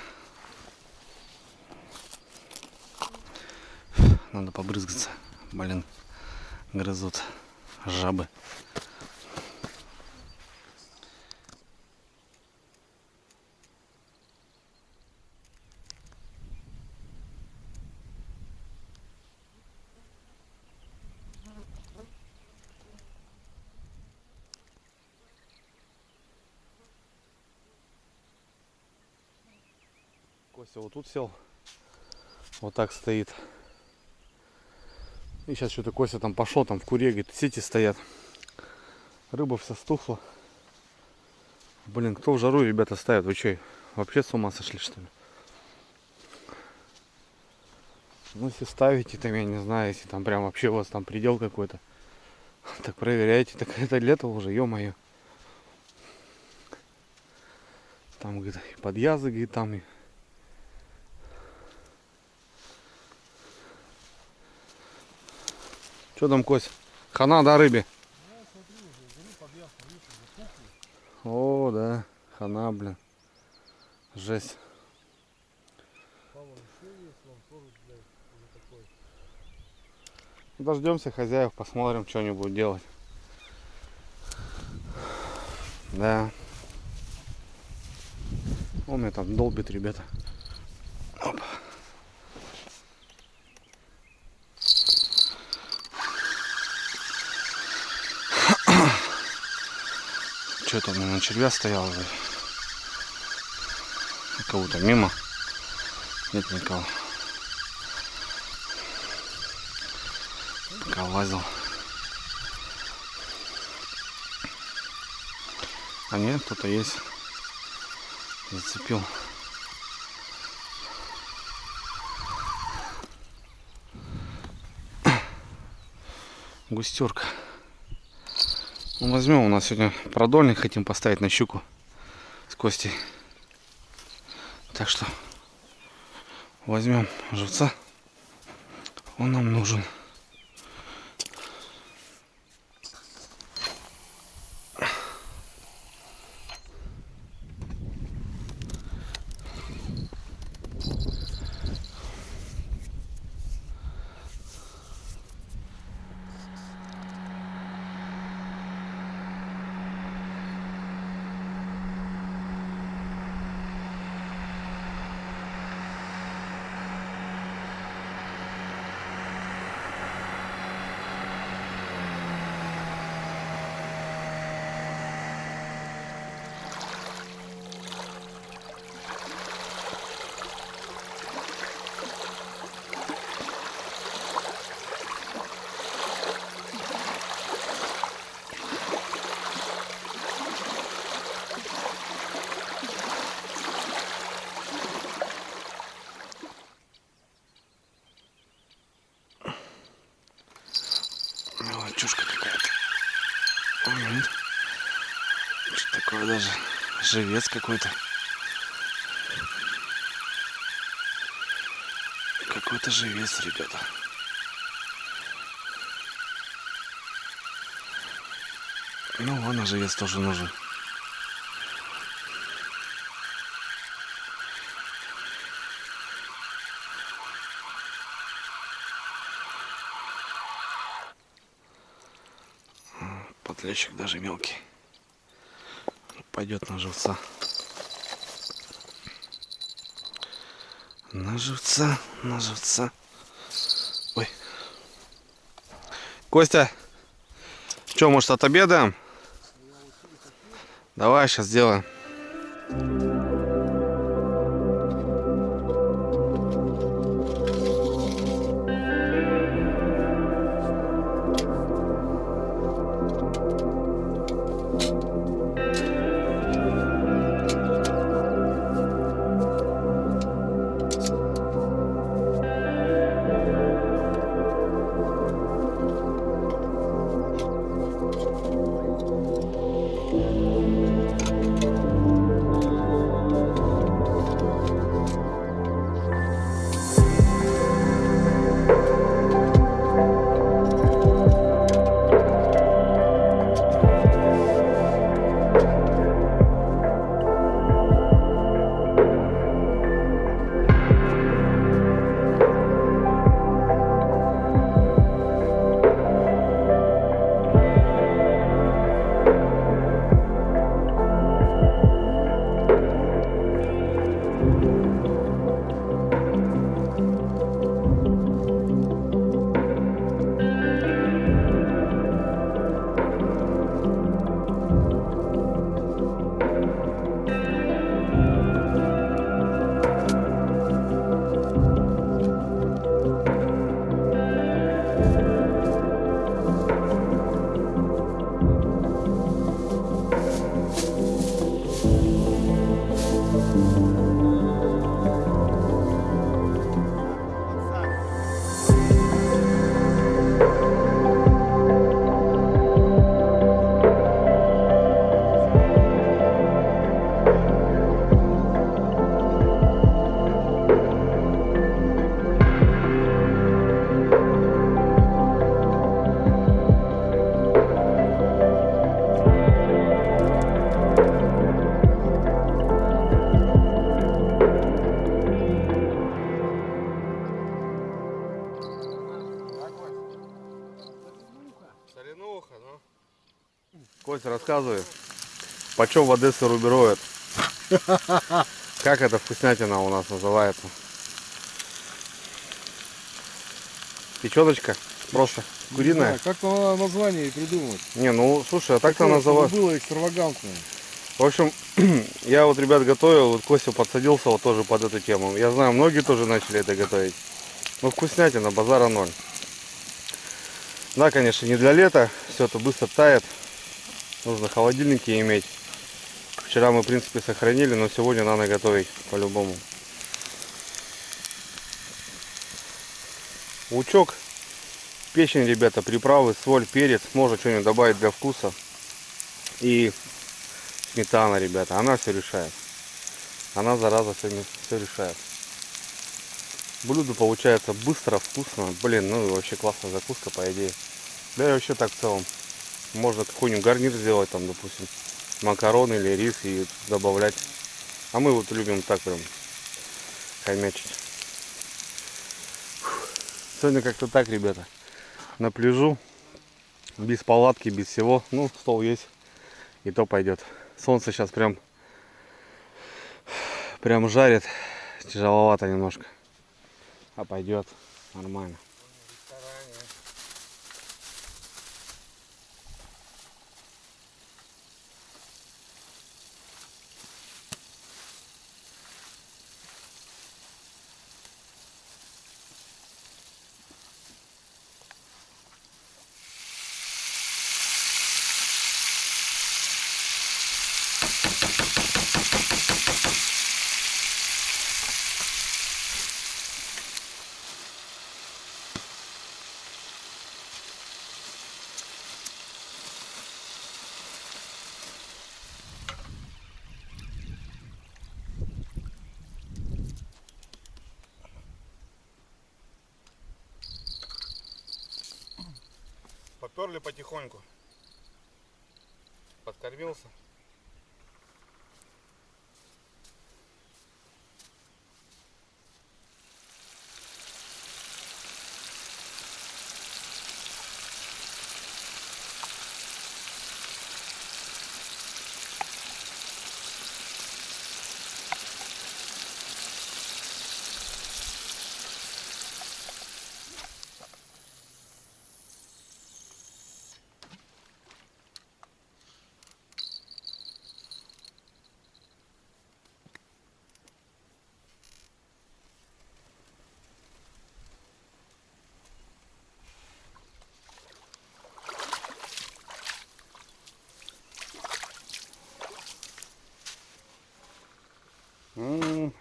Надо побрызгаться. Блин, грызут жабы. Костя вот тут сел. Вот так стоит. И сейчас что-то Костя там пошел, там в куре, говорит, сети стоят. Рыба вся стухла. Блин, кто в жару, ребята, ставит? Вы что, вообще с ума сошли, что ли? Ну, если ставите, там, я не знаю, если там прям вообще у вас там предел какой-то, так проверяйте. Так это лето уже, ё-моё. Там, говорит, и подъязы, говорит, там и... Что там, Кость? Хана, да, рыбе? О, да, хана, блин. Жесть. Дождемся хозяев, посмотрим, что они будут делать. Да. Он меня там долбит, ребята. Оп. Что-то на червя стоял. Кого-то мимо. Нет никого. Пока лазил. А нет, кто-то есть. Зацепил. Густерка. Ну, возьмем, у нас сегодня продольник хотим поставить на щуку с Костей. Так что возьмем живца. Он нам нужен. Лачушка какая-то. Ага. Что такое даже? Живец какой-то. Какой-то живец, ребята. Ну ладно, живец тоже нужен. Подлещик даже мелкий. Пойдет на живца. На живца, на живца. Ой. Костя, что, может, отобедаем? Давай, сейчас сделаем. Соленуха, ну. Костя, рассказывай, почем в Одессе рубероид? Как эта вкуснятина у нас называется? Печеночка? Просто куриная? Как надо название и придумать. Не, ну слушай, а так-то называют. Было экстравагантное. В общем, я вот, ребят, готовил, вот Костя подсадился вот тоже под эту тему. Я знаю, многие тоже начали это готовить. Ну, вкуснятина, базара ноль. Да, конечно, не для лета, все это быстро тает. Нужно холодильники иметь. Вчера мы, в принципе, сохранили, но сегодня надо готовить по-любому. Лучок, печень, ребята, приправы, соль, перец. Можно что-нибудь добавить для вкуса. И сметана, ребята, она все решает. Она, зараза, все решает. Блюдо получается быстро, вкусно. Блин, ну и вообще классная закуска, по идее. Да и вообще так в целом. Можно какой-нибудь гарнир сделать, там, допустим, макароны или рис и добавлять. А мы вот любим так прям хомячить. Сегодня как-то так, ребята. На пляжу. Без палатки, без всего. Ну, стол есть. И то пойдет. Солнце сейчас прям жарит. Тяжеловато немножко. А пойдет нормально. Поперли потихоньку. Подкормился.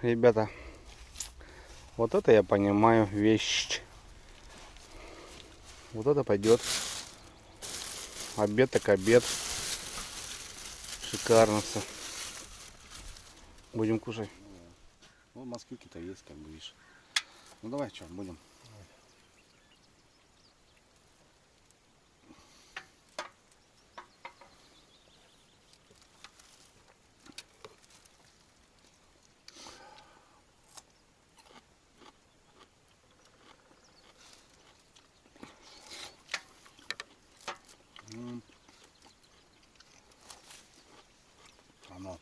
Ребята, вот это я понимаю вещь. Вот это пойдет. Обед так обед. Шикарно все. Будем кушать. Ну, маскюки-то есть, как бы, видишь. Ну, давай, что, будем. Оно.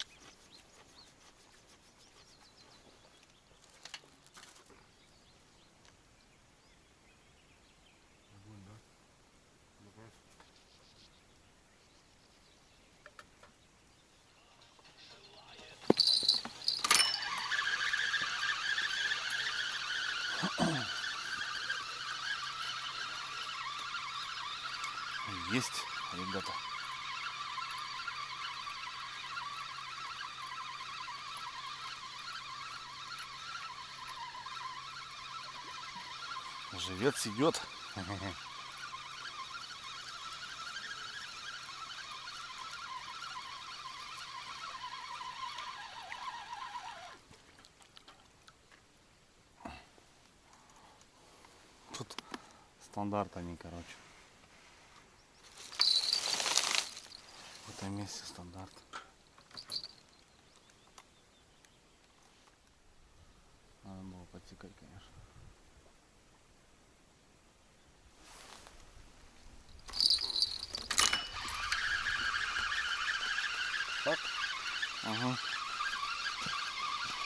Есть, ребята. Живец идет. Тут стандарт они, короче. В этом месте стандарт. Надо было подсекать, конечно. Так? Ага.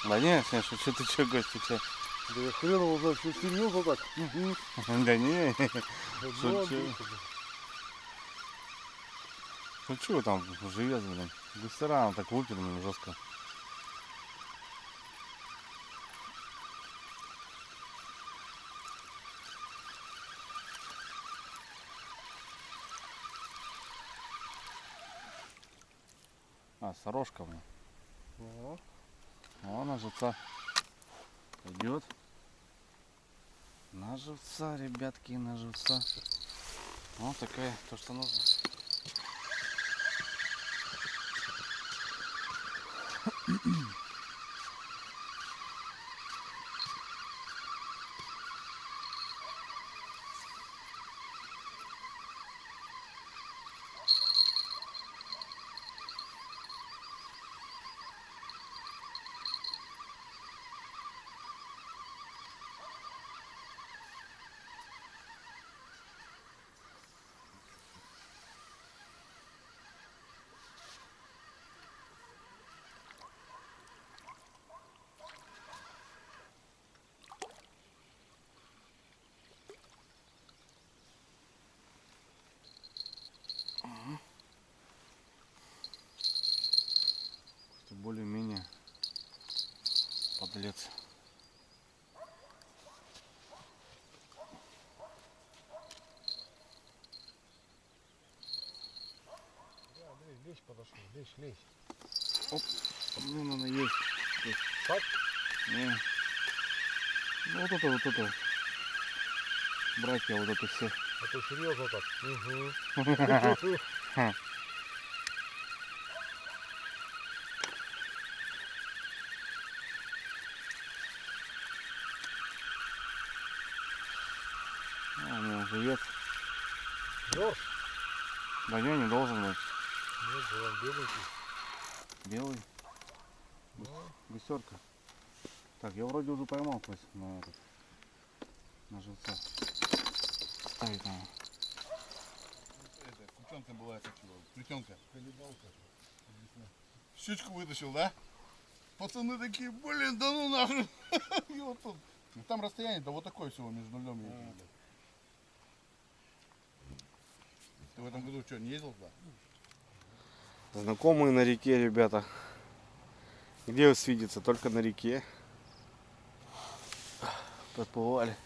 Да не, конечно, что ты че, гости, че? Да я хрен его знает, что серьезно так? Да не, Ну, шучу. Шучу там, живец, блин. Густера, он так лупит, блин, жестко. А, сорожка, блин. Ага. О, на живца идет. На живца, ребятки, на живца. Вот такая, то, что нужно. Более-менее подлец. Да, Андрей, лечь подошел, лечь. Оп, ну надо есть. Так? Не. Ну вот это. Братья, вот это все. А то серьезно так. Угу. А, у него живет. Ёрш? Да не, не должен быть. Нет, он беленький. Белый. Гусерка. Так, я вроде уже поймал кость на этот. На живца. Ставить надо. Это, кутенка была, как его, плетенка. Щучку вытащил, да? Пацаны такие, блин, да ну нахрен. И вот тут. Ну, там расстояние, да вот такое всего между льдом и этим. Да. Ты в этом году что, не ездил туда? Знакомые на реке, ребята. Где вы видится? Только на реке. Подплывали.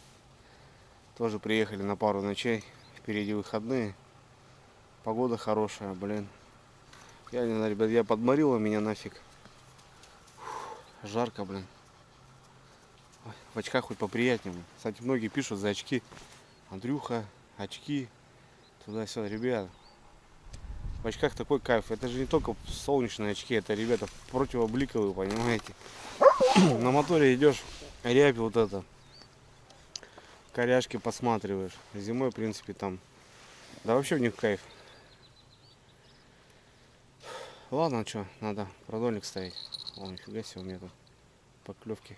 Тоже приехали на пару ночей. Впереди выходные. Погода хорошая, блин. Я не знаю, ребят, я подморила меня нафиг. Фух, жарко, блин. Ой, в очках хоть поприятнее. Кстати, многие пишут за очки. Андрюха, очки. Туда-сюда, ребят. В очках такой кайф. Это же не только солнечные очки, это, ребята, противобликовые, понимаете. На моторе идешь, рябь вот это. Коряшки посматриваешь. Зимой, в принципе, там. Да вообще в них кайф. Ладно, что, надо продольник ставить. О, нифига себе у меня тут поклевки.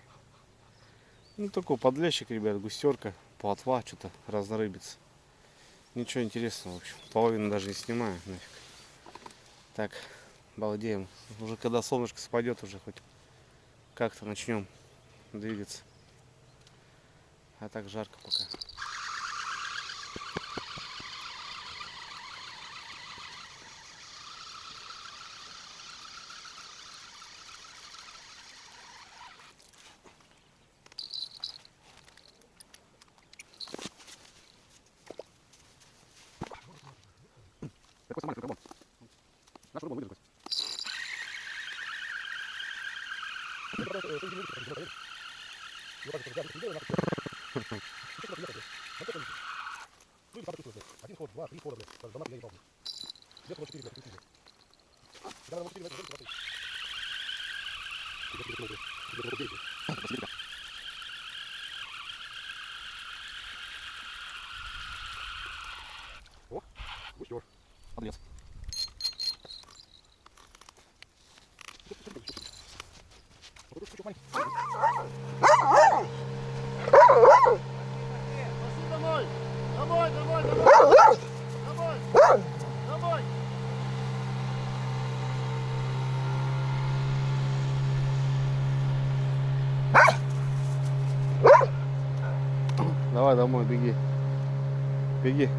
Ну, такой подлещик, ребят, густерка, плотва, что-то разнорыбится. Ничего интересного, в общем. Половину даже не снимаю, нафиг. Так, балдеем. Уже когда солнышко спадет, уже хоть как-то начнем двигаться. А так жарко пока. Один ход, два, три хода, блядь. Даже дома я не помню. Где было 4, блядь, 4. Когда было 4, блядь, 4. О, густёр. Подлец. Домой! Домой, домой, домой! Домой! Домой! Давай домой, беги. Беги.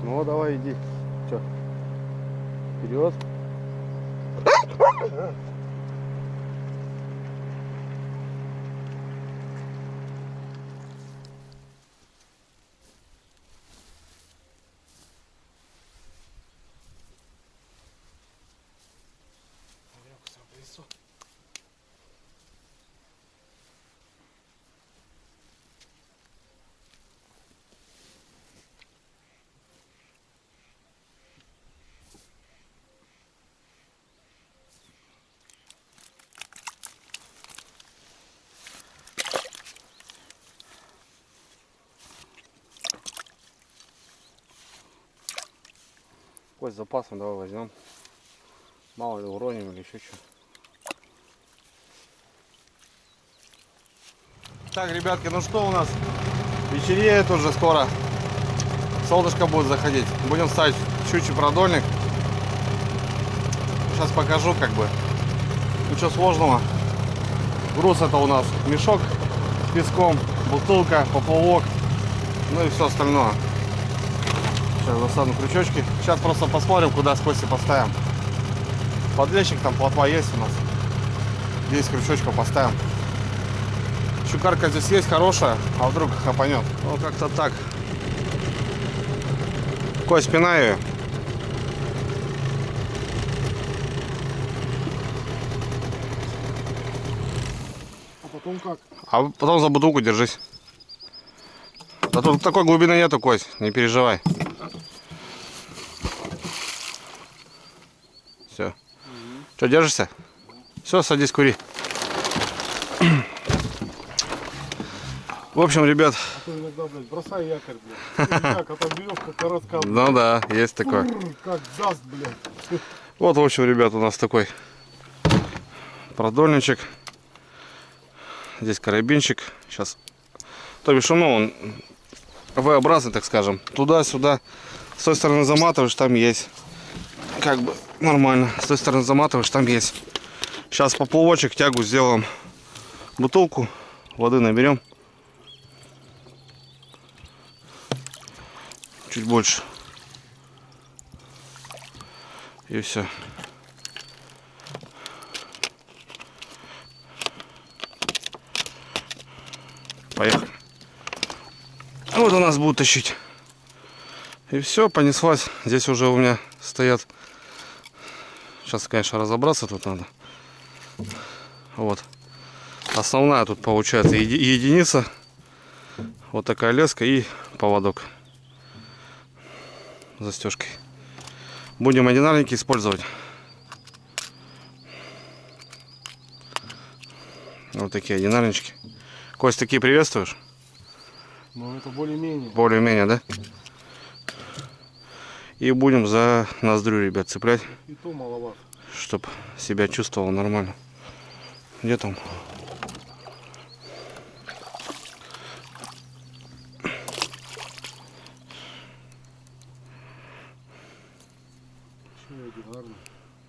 Ну давай иди. Че? Вперед. Кость с запасом давай возьмем. Мало ли уроним или еще что. Так, ребятки, ну что у нас? Вечереет уже скоро. Солнышко будет заходить. Будем ставить щучий продольник. Сейчас покажу как бы. Ничего сложного. Груз это у нас мешок с песком, бутылка, поплавок, ну и все остальное. Сейчас достану крючочки. Сейчас просто посмотрим, куда с Костей поставим. Подлещик, там плотва есть у нас. 10 крючочков поставим. Щукарка здесь есть хорошая, а вдруг хапанет. Ну как-то так. Кость, пинай ее. А потом как? А потом за бутылку держись. Да тут такой глубины нету, Кость, не переживай. Все. Что, держишься? Все, садись, кури. В общем, ребят, А то иногда, блядь, бросай якорь, блядь. Как, а там веревка короткая. ну да, есть такое. Как даст, блядь. Вот, в общем, ребят, у нас такой продольничек. Здесь карабинчик. Сейчас. То бишь, ну, он V-образный, так скажем. Туда-сюда. С той стороны заматываешь, там есть. Как бы нормально. С той стороны заматываешь, там есть. Сейчас поплавочек, тягу сделаем. Бутылку воды наберем. Чуть больше. И все. Поехали. Вот у нас будут тащить. И все, понеслась. Здесь уже у меня стоят. Сейчас, конечно, разобраться тут надо. Вот. Основная тут получается единица. Вот такая леска и поводок. Застежкой. Будем одинарники использовать. Вот такие одинарнички. Кость, такие приветствуешь? Ну это более-менее. Более-менее, да? И будем за ноздрю, ребят, цеплять, И то маловато. чтобы себя чувствовал нормально. Где там? Еще одинарный.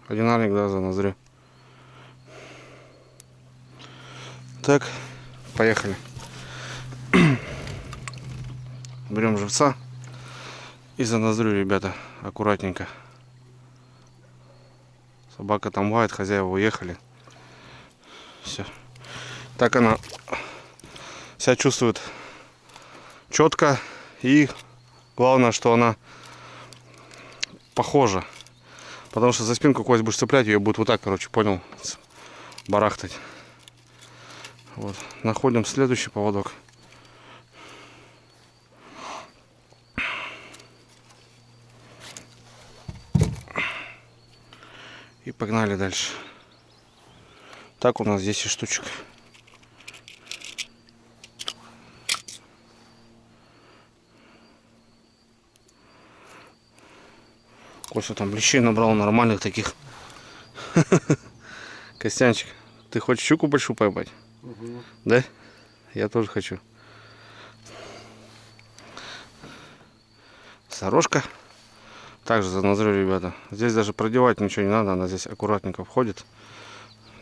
Одинарник, да, за ноздрю. Так, поехали. Берем живца. И за ноздрю, ребята, аккуратненько. Собака там лает, хозяева уехали. Все. Так она себя чувствует четко. И главное, что она похожа. Потому что за спинку кость будешь цеплять, ее будет вот так, короче, понял, барахтать. Вот. Находим следующий поводок. И погнали дальше. Так, у нас 10 штучек. Костя там лещей набрал нормальных таких. Костянчик, ты хочешь щуку большую поймать? Угу. Да? Я тоже хочу. Сорожка. Также за ноздрю, ребята. Здесь даже продевать ничего не надо. Она здесь аккуратненько входит.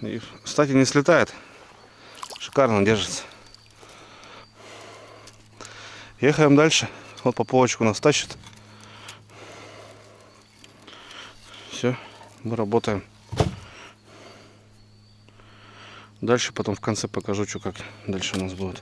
И, кстати, не слетает. Шикарно держится. Ехаем дальше. Вот поплавочек у нас тащит. Все, мы работаем. Дальше потом в конце покажу, что как дальше у нас будет.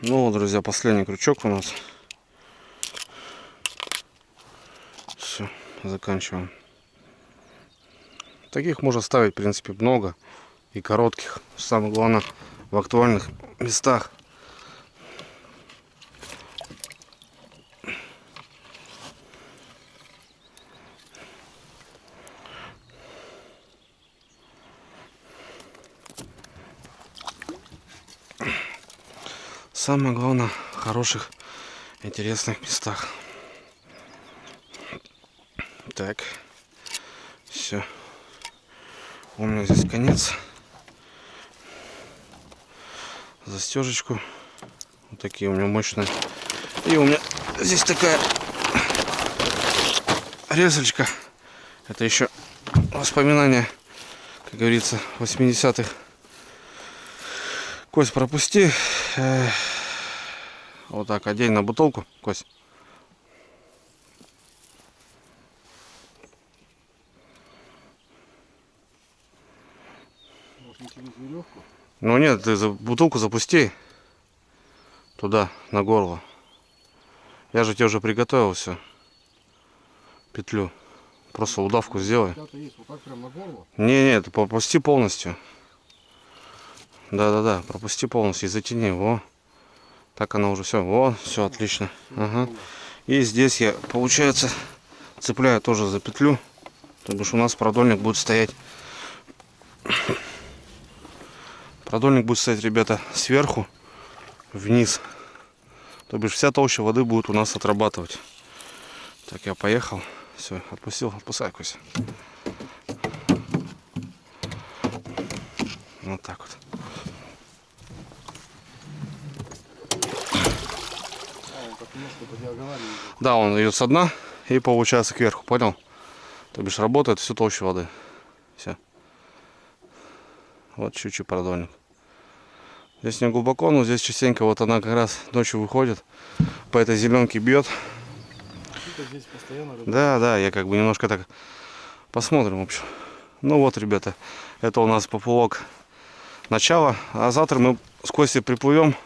Ну, друзья, последний крючок у нас. Все, заканчиваем. Таких можно ставить, в принципе, много. И коротких. Самое главное, в актуальных местах. Самое главное, в хороших, интересных местах. Так, все. У меня здесь конец. Застежечку. Вот такие у меня мощные. И у меня здесь такая резочка. Это еще воспоминания, как говорится, 80-х. Кость, пропусти. Вот так, одень на бутылку, Кость. Может, не через веревку? Ну нет, ты бутылку запусти туда, на горло. Я же тебе уже приготовил все. Петлю. Просто удавку сделай. Пятый есть, вот так прям на горло. Не, ты пропусти полностью. Да, пропусти полностью и затяни. Во. Так она уже все. Во, все отлично. Ага. И здесь я, получается, цепляю тоже за петлю. То бишь у нас продольник будет стоять. Продольник будет стоять, ребята, сверху вниз. То бишь вся толща воды будет у нас отрабатывать. Так, я поехал. Все, отпустил, отпускай, Куся. Вот так вот. Он так немножко по диагонали идет. Да, он идет со дна и получается кверху, понял? То бишь работает всю толщу воды. Все. Вот чуть-чуть продольник. Здесь не глубоко, но здесь частенько вот она как раз ночью выходит, по этой зеленке бьет. Что-то здесь постоянно рыба. Да, я как бы немножко так посмотрим, в общем. Ну вот, ребята, это у нас поплавок начало, а завтра мы с Костей приплывем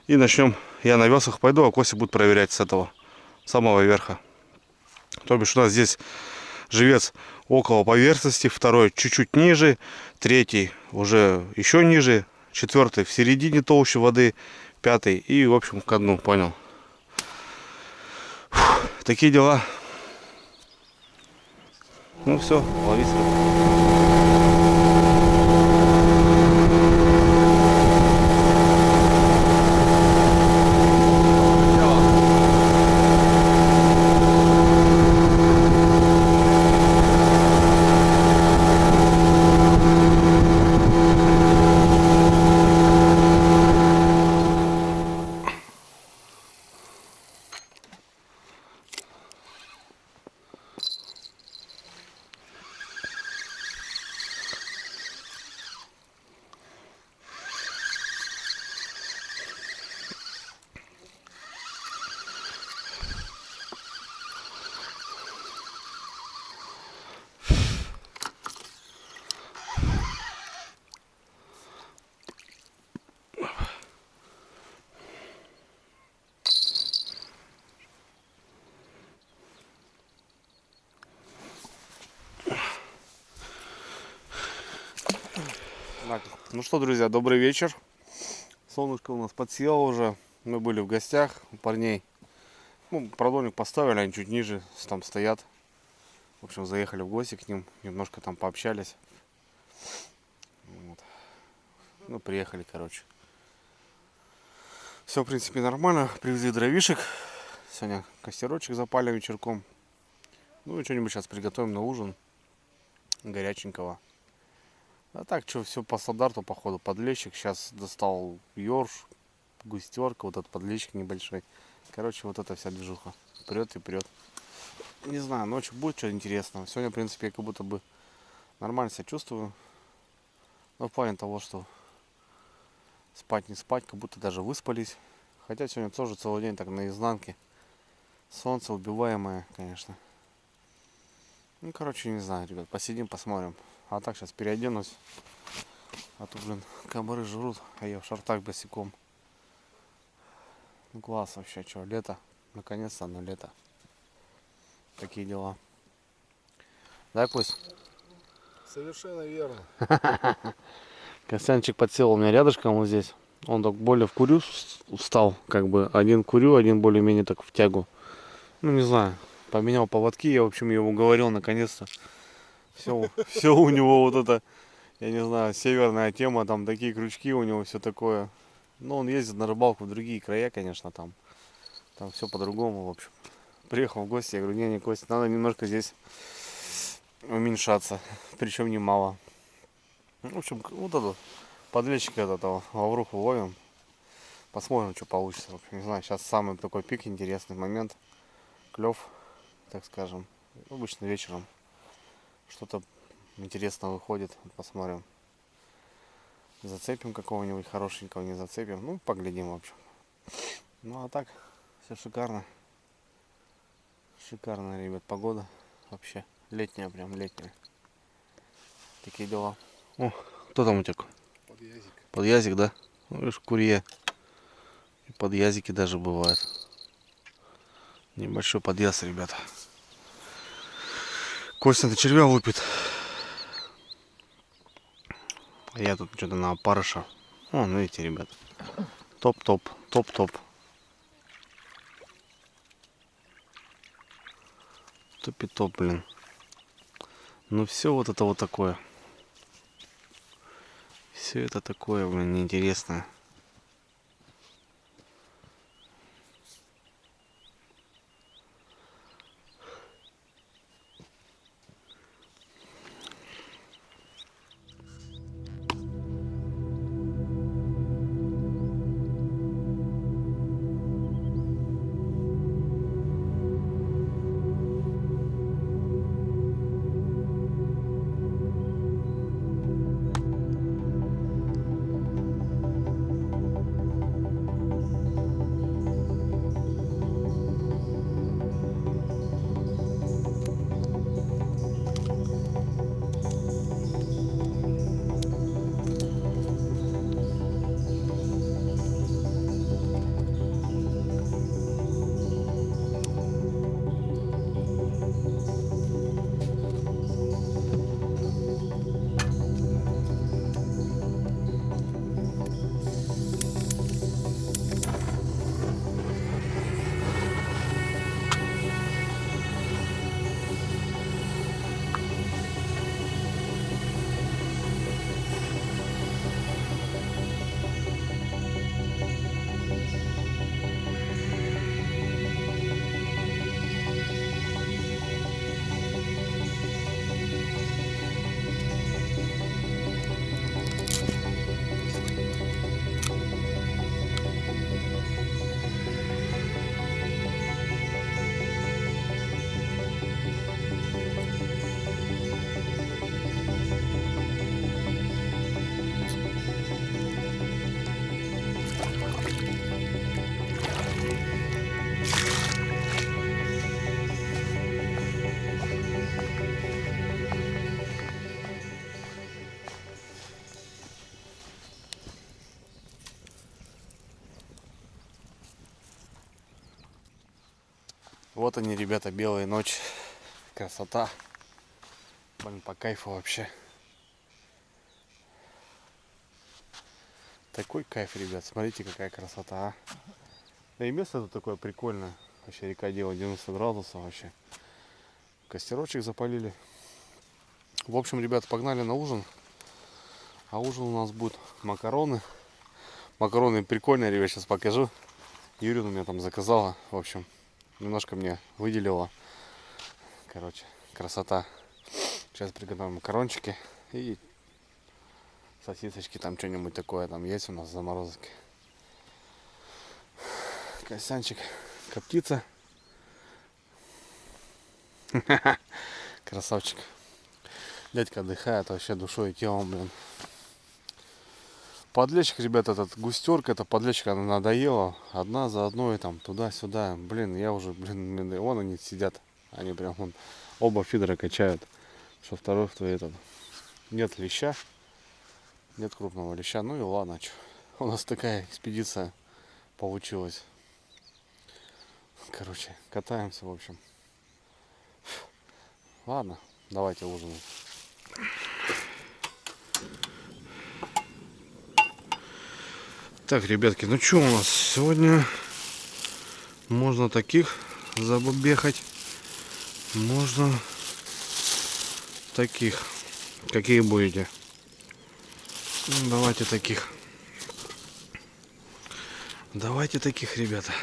и начнем. Я на веслах пойду, а Костя будет проверять с этого самого верха. То бишь у нас здесь живец около поверхности, второй чуть-чуть ниже, третий уже еще ниже, четвертый в середине толщи воды, пятый и в общем ко дну, понял? Фух, такие дела. Ну все, лови рыбу. Так, ну что, друзья, добрый вечер. Солнышко у нас подсело уже. Мы были в гостях у парней. Ну, продольник поставили, они чуть ниже там стоят. В общем, заехали в гости к ним, немножко там пообщались. Вот. Ну, приехали, короче. Все, в принципе, нормально. Привезли дровишек. Сегодня костерочек запалим вечерком. Ну и что-нибудь сейчас приготовим на ужин. Горяченького. А так, что, все по стандарту, походу. Подлещик. Сейчас достал ёрш, густерка, вот этот подлещик небольшой. Короче, вот эта вся движуха. Прет и прет. Не знаю, ночью будет что-то интересного. Сегодня, в принципе, я как будто бы нормально себя чувствую. Но в плане того, что спать не спать, как будто даже выспались. Хотя сегодня тоже целый день так наизнанке. Солнце убиваемое, конечно. Ну, короче, не знаю, ребят, посидим, посмотрим. А так, сейчас переоденусь. А то, блин, комары жрут, а я в шортах босиком. Ну, класс вообще, что, лето. Наконец-то оно лето. Такие дела. Дай пусть. Совершенно верно. Костянчик подсел у меня рядышком вот здесь. Он так более в курю устал. Как бы один курю, один более-менее так в тягу. Ну, не знаю. Поменял поводки. Я, в общем, его уговорил наконец-то. Все у него вот это, я не знаю, северная тема. Там такие крючки у него, все такое. Ну, он ездит на рыбалку в другие края, конечно, там. Там все по-другому, в общем. Приехал в гости, я говорю, не, Костя, надо немножко здесь уменьшаться. Причем немало. В общем, вот этот подлещик этого лавруху ловим. Посмотрим, что получится. В общем, не знаю, сейчас самый такой пик, интересный момент. Клев, так скажем. Обычно вечером что-то интересно выходит. Посмотрим. Зацепим какого-нибудь хорошенького, не зацепим. Ну, поглядим, в общем. Ну, а так, все шикарно. Шикарная, ребят, погода. Вообще, летняя, прям летняя. Такие дела. О, кто там утек? Подъязик. Подъязик, да? Ну, видишь, курье. И подъязики даже бывают. Небольшой подъезд, ребята. Костя-то червя лупит. А я тут что-то на опарыша. Вон, видите, ребят. Топ-топ, топ-топ. Топ-топ, блин. Ну все вот это вот такое. Все это такое, блин, неинтересное. Вот они, ребята, белая ночь. Красота. Блин, по кайфу вообще. Такой кайф, ребят. Смотрите, какая красота, а. Да и место тут такое прикольное. Вообще река делает 90 градусов вообще. Костерочек запалили. В общем, ребят, погнали на ужин. А ужин у нас будет макароны. Макароны прикольные, ребят, сейчас покажу. Юрия у меня там заказала. В общем, немножко мне выделила. Короче, красота. Сейчас приготовим макарончики и сосисочки, там что-нибудь такое там есть у нас в заморозке. Косянчик коптится. Красавчик. Дядька отдыхает вообще душой и телом, блин. Подлещик, ребята, этот густерка, эта подлещика, она надоела. Одна за одной там туда-сюда. Блин, я уже, блин, вон они сидят. Они прям вон, оба фидера качают. Что второй, что этот. Нет леща. Нет крупного леща. Ну и ладно, что. У нас такая экспедиция получилась. Короче, катаемся, в общем. Ладно, давайте ужинать. Так, ребятки, ну что у нас сегодня? Можно таких забабехать. Можно таких. Какие будете? Ну, давайте таких. Давайте таких, ребята.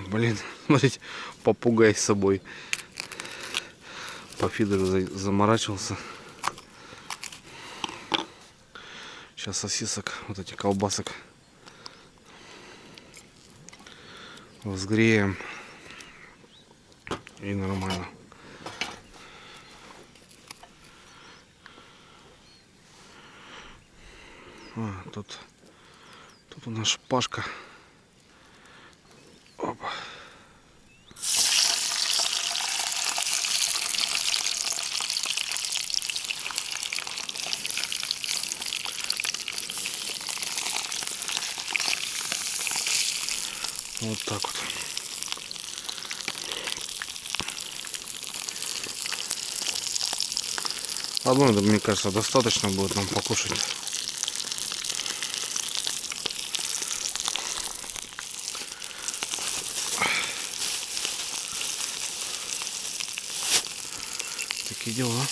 Блин, смотрите, попугай с собой. По фидеру заморачивался. Сейчас сосисок, вот эти колбасок взгреем. И нормально. Тут у нас шпажка. Опа. Вот так вот. Одной, мне кажется, достаточно будет нам покушать. Такие дела.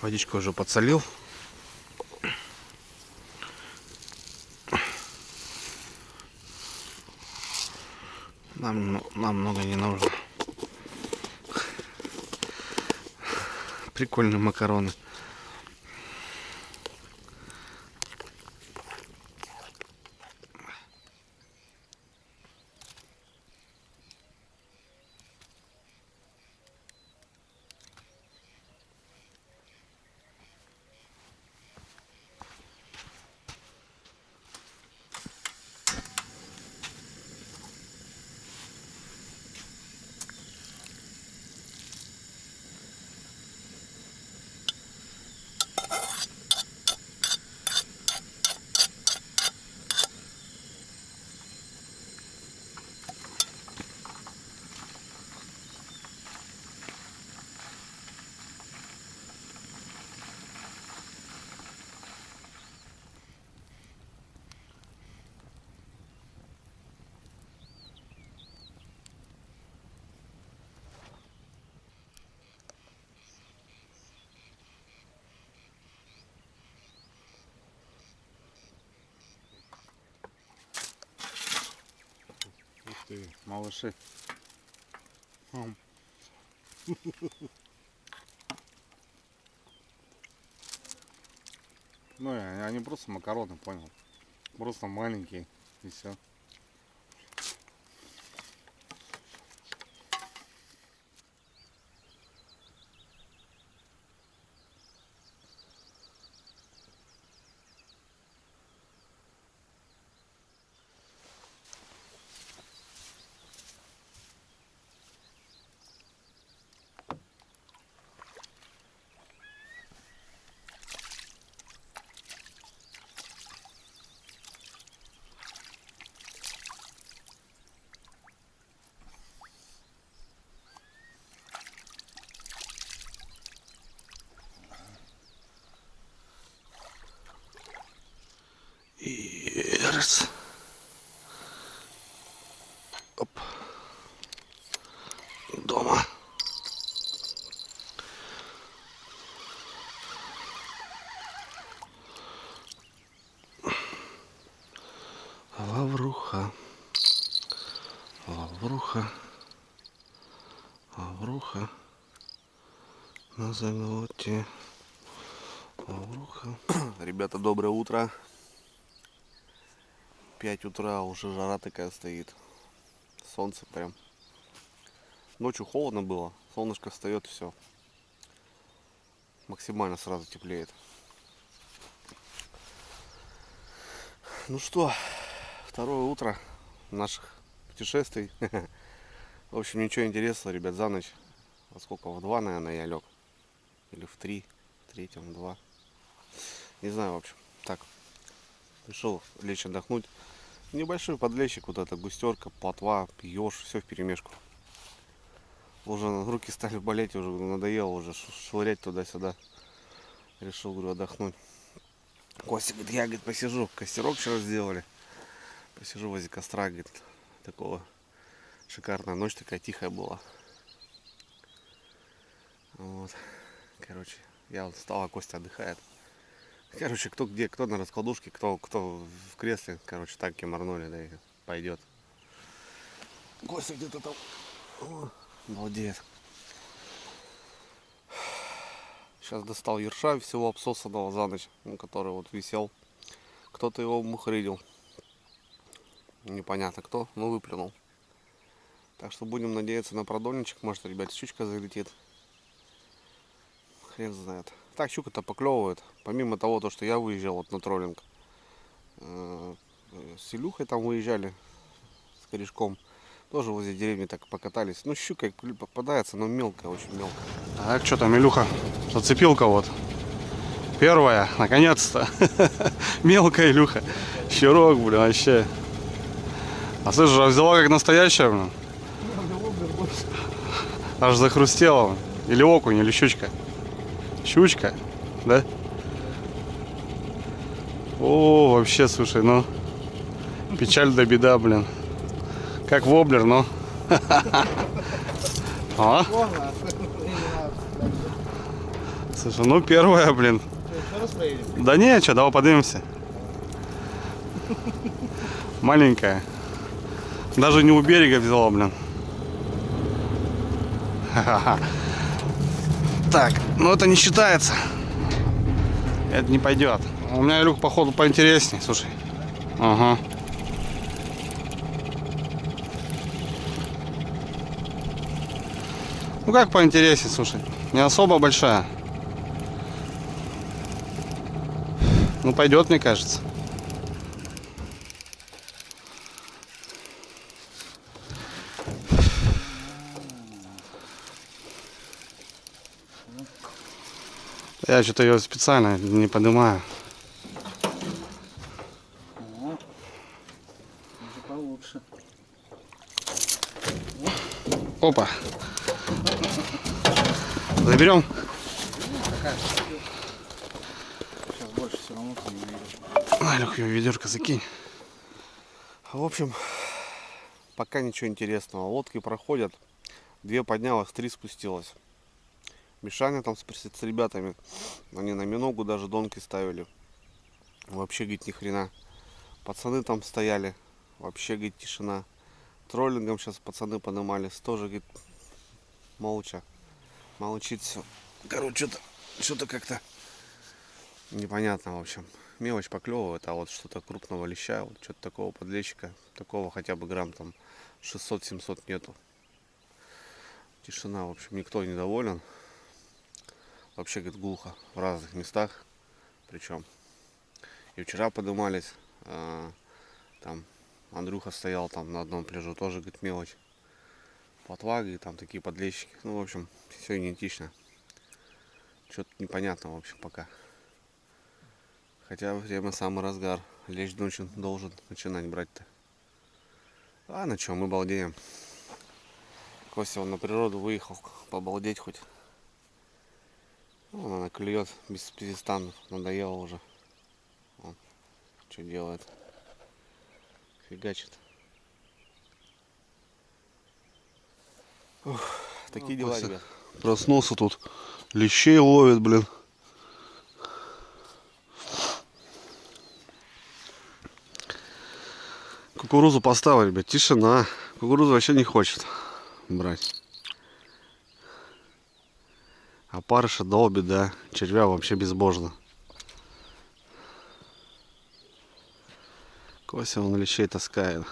Водичку уже подсолил. Нам много не нужно. Прикольные макароны. Ух ты, малыши. Ну, они просто макароны, понял. Просто маленькие и все. И раз. Оп. Дома. Лавруха. Лавруха. Лавруха. На заготе. Лавруха. Ребята, доброе утро. 5 утра, уже жара такая стоит. Солнце прям. Ночью холодно было. Солнышко встает, все. Максимально сразу теплеет. Ну что, второе утро наших путешествий. В общем, ничего интересного, ребят, за ночь. Во сколько? В 2, наверное, я лег. Или в 3. В 3, в 2. Не знаю, в общем. Так, решил лечь отдохнуть. Небольшой подлещик, вот эта густерка, плотва, еж, все в перемешку. Уже руки стали болеть, уже надоело уже швырять туда-сюда. Решил, говорю, отдохнуть. Костя говорит, я, говорит, посижу. Костерок вчера сделали. Посижу возле костра, говорит, такого. Шикарная ночь такая тихая была. Вот. Короче, я вот встал, а Костя отдыхает. Короче, кто где, кто на раскладушке, кто в кресле. Короче, так кемарнули, да и пойдет. Костя где-то там. О, балдеет. Сейчас достал ерша всего обсосанного за ночь, который вот висел. Кто-то его мухридил. Непонятно кто, но выплюнул. Так что будем надеяться на продольничек. Может, ребят, щучка залетит. Хрен знает. Так, щука-то поклевывает. Помимо того, то, что я выезжал вот на троллинг. С Илюхой там выезжали. С корешком. Тоже возле деревни так покатались. Ну, щука попадается, но мелкая, очень мелкая. Так, что там, Илюха? Зацепил кого-то. Первая, наконец-то. Мелкая Илюха. Щурок, блин, вообще. А слышишь, а взяла как настоящая, блин. Аж захрустела. Или окунь, или щучка. Щучка, да? О, вообще, слушай, ну. Печаль да беда, блин. Как воблер, но. А? Слушай, ну первая, блин. Да не, что, давай поднимемся. Маленькая. Даже не у берега взяла, блин. Так, ну это не считается. Это не пойдет. У меня, Илюх, походу поинтереснее, слушай. Ага. Ну как поинтереснее, слушай. Не особо большая. Ну пойдет, мне кажется. Я что-то ее специально не поднимаю. Получше. Опа. Заберем. Сейчас больше все равно ты не увидишь. Ай, Лех, ее ведерко закинь. В общем, пока ничего интересного. Лодки проходят. 2 поднялось, 3 спустилось. Мишаня там с ребятами. Они на миногу даже донки ставили. Вообще, говорит, ни хрена. Пацаны там стояли. Вообще, говорит, тишина. Троллингом сейчас пацаны поднимались. Тоже, говорит, молча. Молчит все. Короче, что-то как-то непонятно, в общем. Мелочь поклевывает, а вот что-то крупного леща, вот что-то такого подлещика, такого хотя бы грамм там 600-700 нету. Тишина, в общем, никто не доволен. Вообще, говорит, глухо в разных местах. Причем и вчера поднимались. Там Андрюха стоял там на одном пляжу, тоже, говорит, мелочь. Плотва, там такие подлещики. Ну, в общем, все идентично. Что-то непонятно, в общем, пока. Хотя время самый разгар. Лещ должен начинать брать-то. А на чем мы балдеем. Костя он на природу выехал побалдеть хоть. Ну, она клюет без перестанов. Надоело уже. Он что делает? Фигачит. Ух, такие дела, Костя ребят. проснулся тут. Лещей ловит, блин. Кукурузу поставили, ребят. Тишина. Кукурузу вообще не хочет брать. А парыша долбит, да. Червя вообще безбожно. Кося он лещей таскает.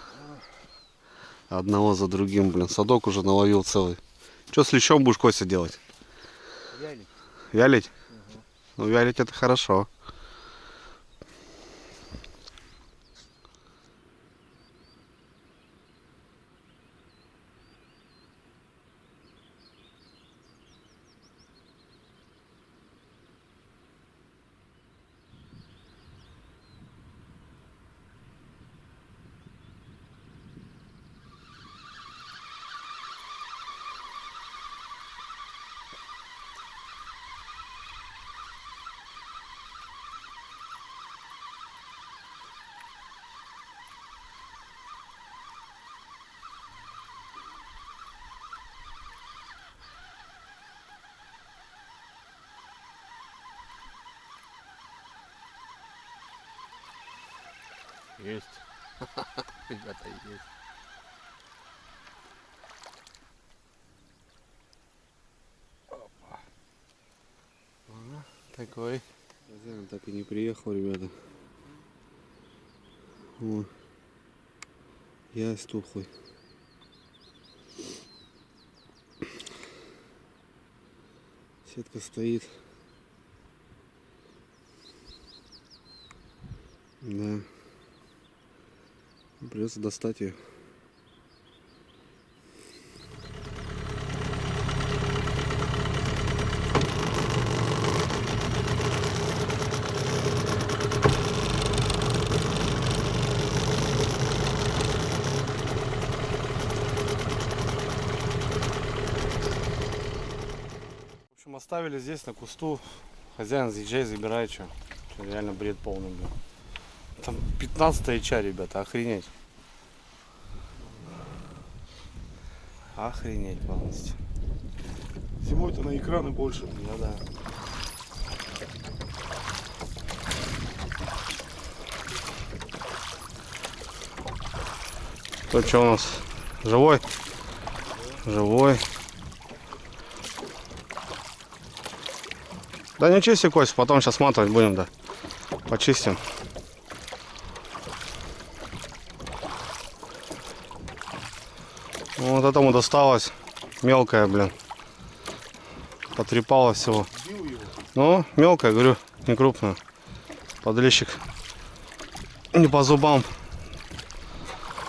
Одного за другим, блин. Садок уже наловил целый. Что с лещом будешь, Кося, делать? Вялить. Вялить? Ну, вялить это хорошо. Есть. Ребята, есть. Такой. Хозяин так и не приехал, ребята. О, я тухлый. Сетка стоит. Да. Придется достать ее. В общем, оставили здесь на кусту. Хозяин заезжай, забирай, что. Реально бред полный, блин. Там 15-я ча, ребята, охренеть. Охренеть полностью. Зимой-то на экраны больше. Ну да. То что у нас? Живой? Живой. Да не чисти, Кость, потом сейчас сматывать будем, да. Почистим. Вот этому досталось. Мелкая, блин. Потрепало всего. Ну, мелкая, говорю, не крупная. Подлещик не по зубам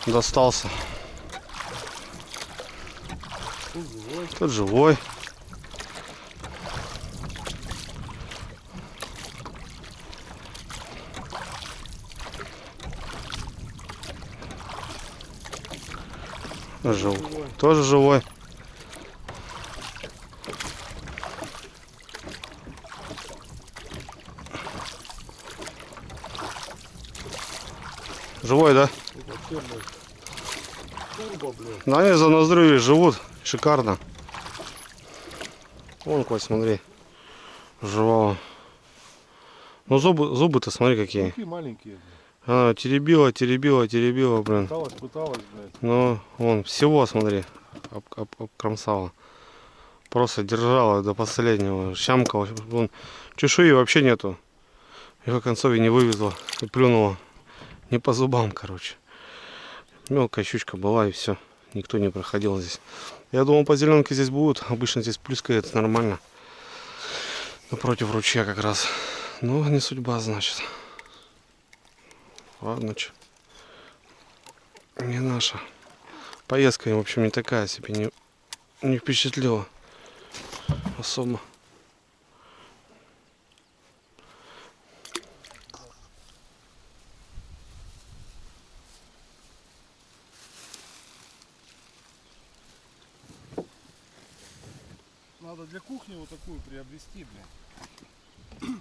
достался. Тут живой. Живой. Тоже живой. Живой, да? Да они за ноздрю живут. Шикарно. Вон, Кость, смотри. Живого. Ну зубы-то смотри какие. Такие маленькие. Она теребила, блин. Пыталась, блядь. Ну, вон, всего, смотри, обкромсала. Просто держала до последнего, щамкала. Вон, чешуи вообще нету. Его концовье не вывезла и плюнула. Не по зубам, короче. Мелкая щучка была и все. Никто не проходил здесь. Я думал, по зеленке здесь будут. Обычно здесь плюскает нормально. Напротив ручья как раз. Но не судьба, значит. Ладно, что. Не наша. Поездка, в общем, не такая себе, не впечатлила особо. Надо для кухни вот такую приобрести, блин.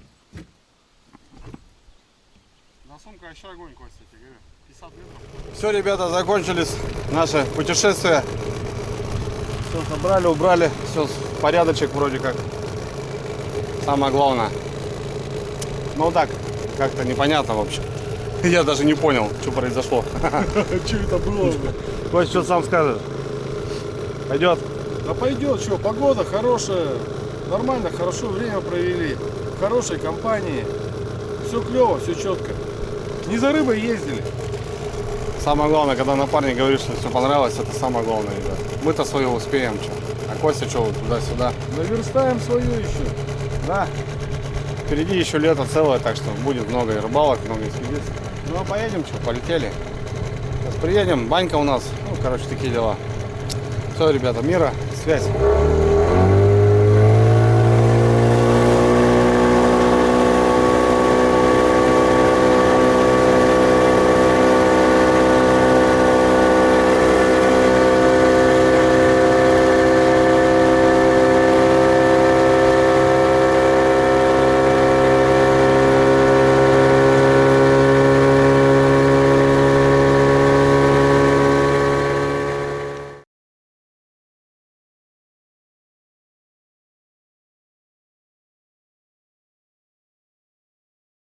На сумка еще огонь, Костя, я говорю. 50 метров. Все, ребята, закончились наши путешествия. Все собрали, убрали. Все, порядочек вроде как. Самое главное. Ну так, как-то непонятно, в общем. Я даже не понял, что произошло. Что это было, блин? Кость, что сам скажешь? Пойдет? Да пойдет, что, погода хорошая. Нормально, хорошо время провели. В хорошей компании. Все клево, все четко. Не за рыбой ездили. Самое главное, когда напарник говорит, что все понравилось, это самое главное, ребят. Мы-то свое успеем, что. А Костя что, туда-сюда. Наверстаем свое еще. Да. Впереди еще лето целое, так что будет много и рыбалок, много экспедиций. Ну а поедем, что, полетели. Сейчас приедем, банька у нас, ну, короче, такие дела. Все, ребята, мира, связь.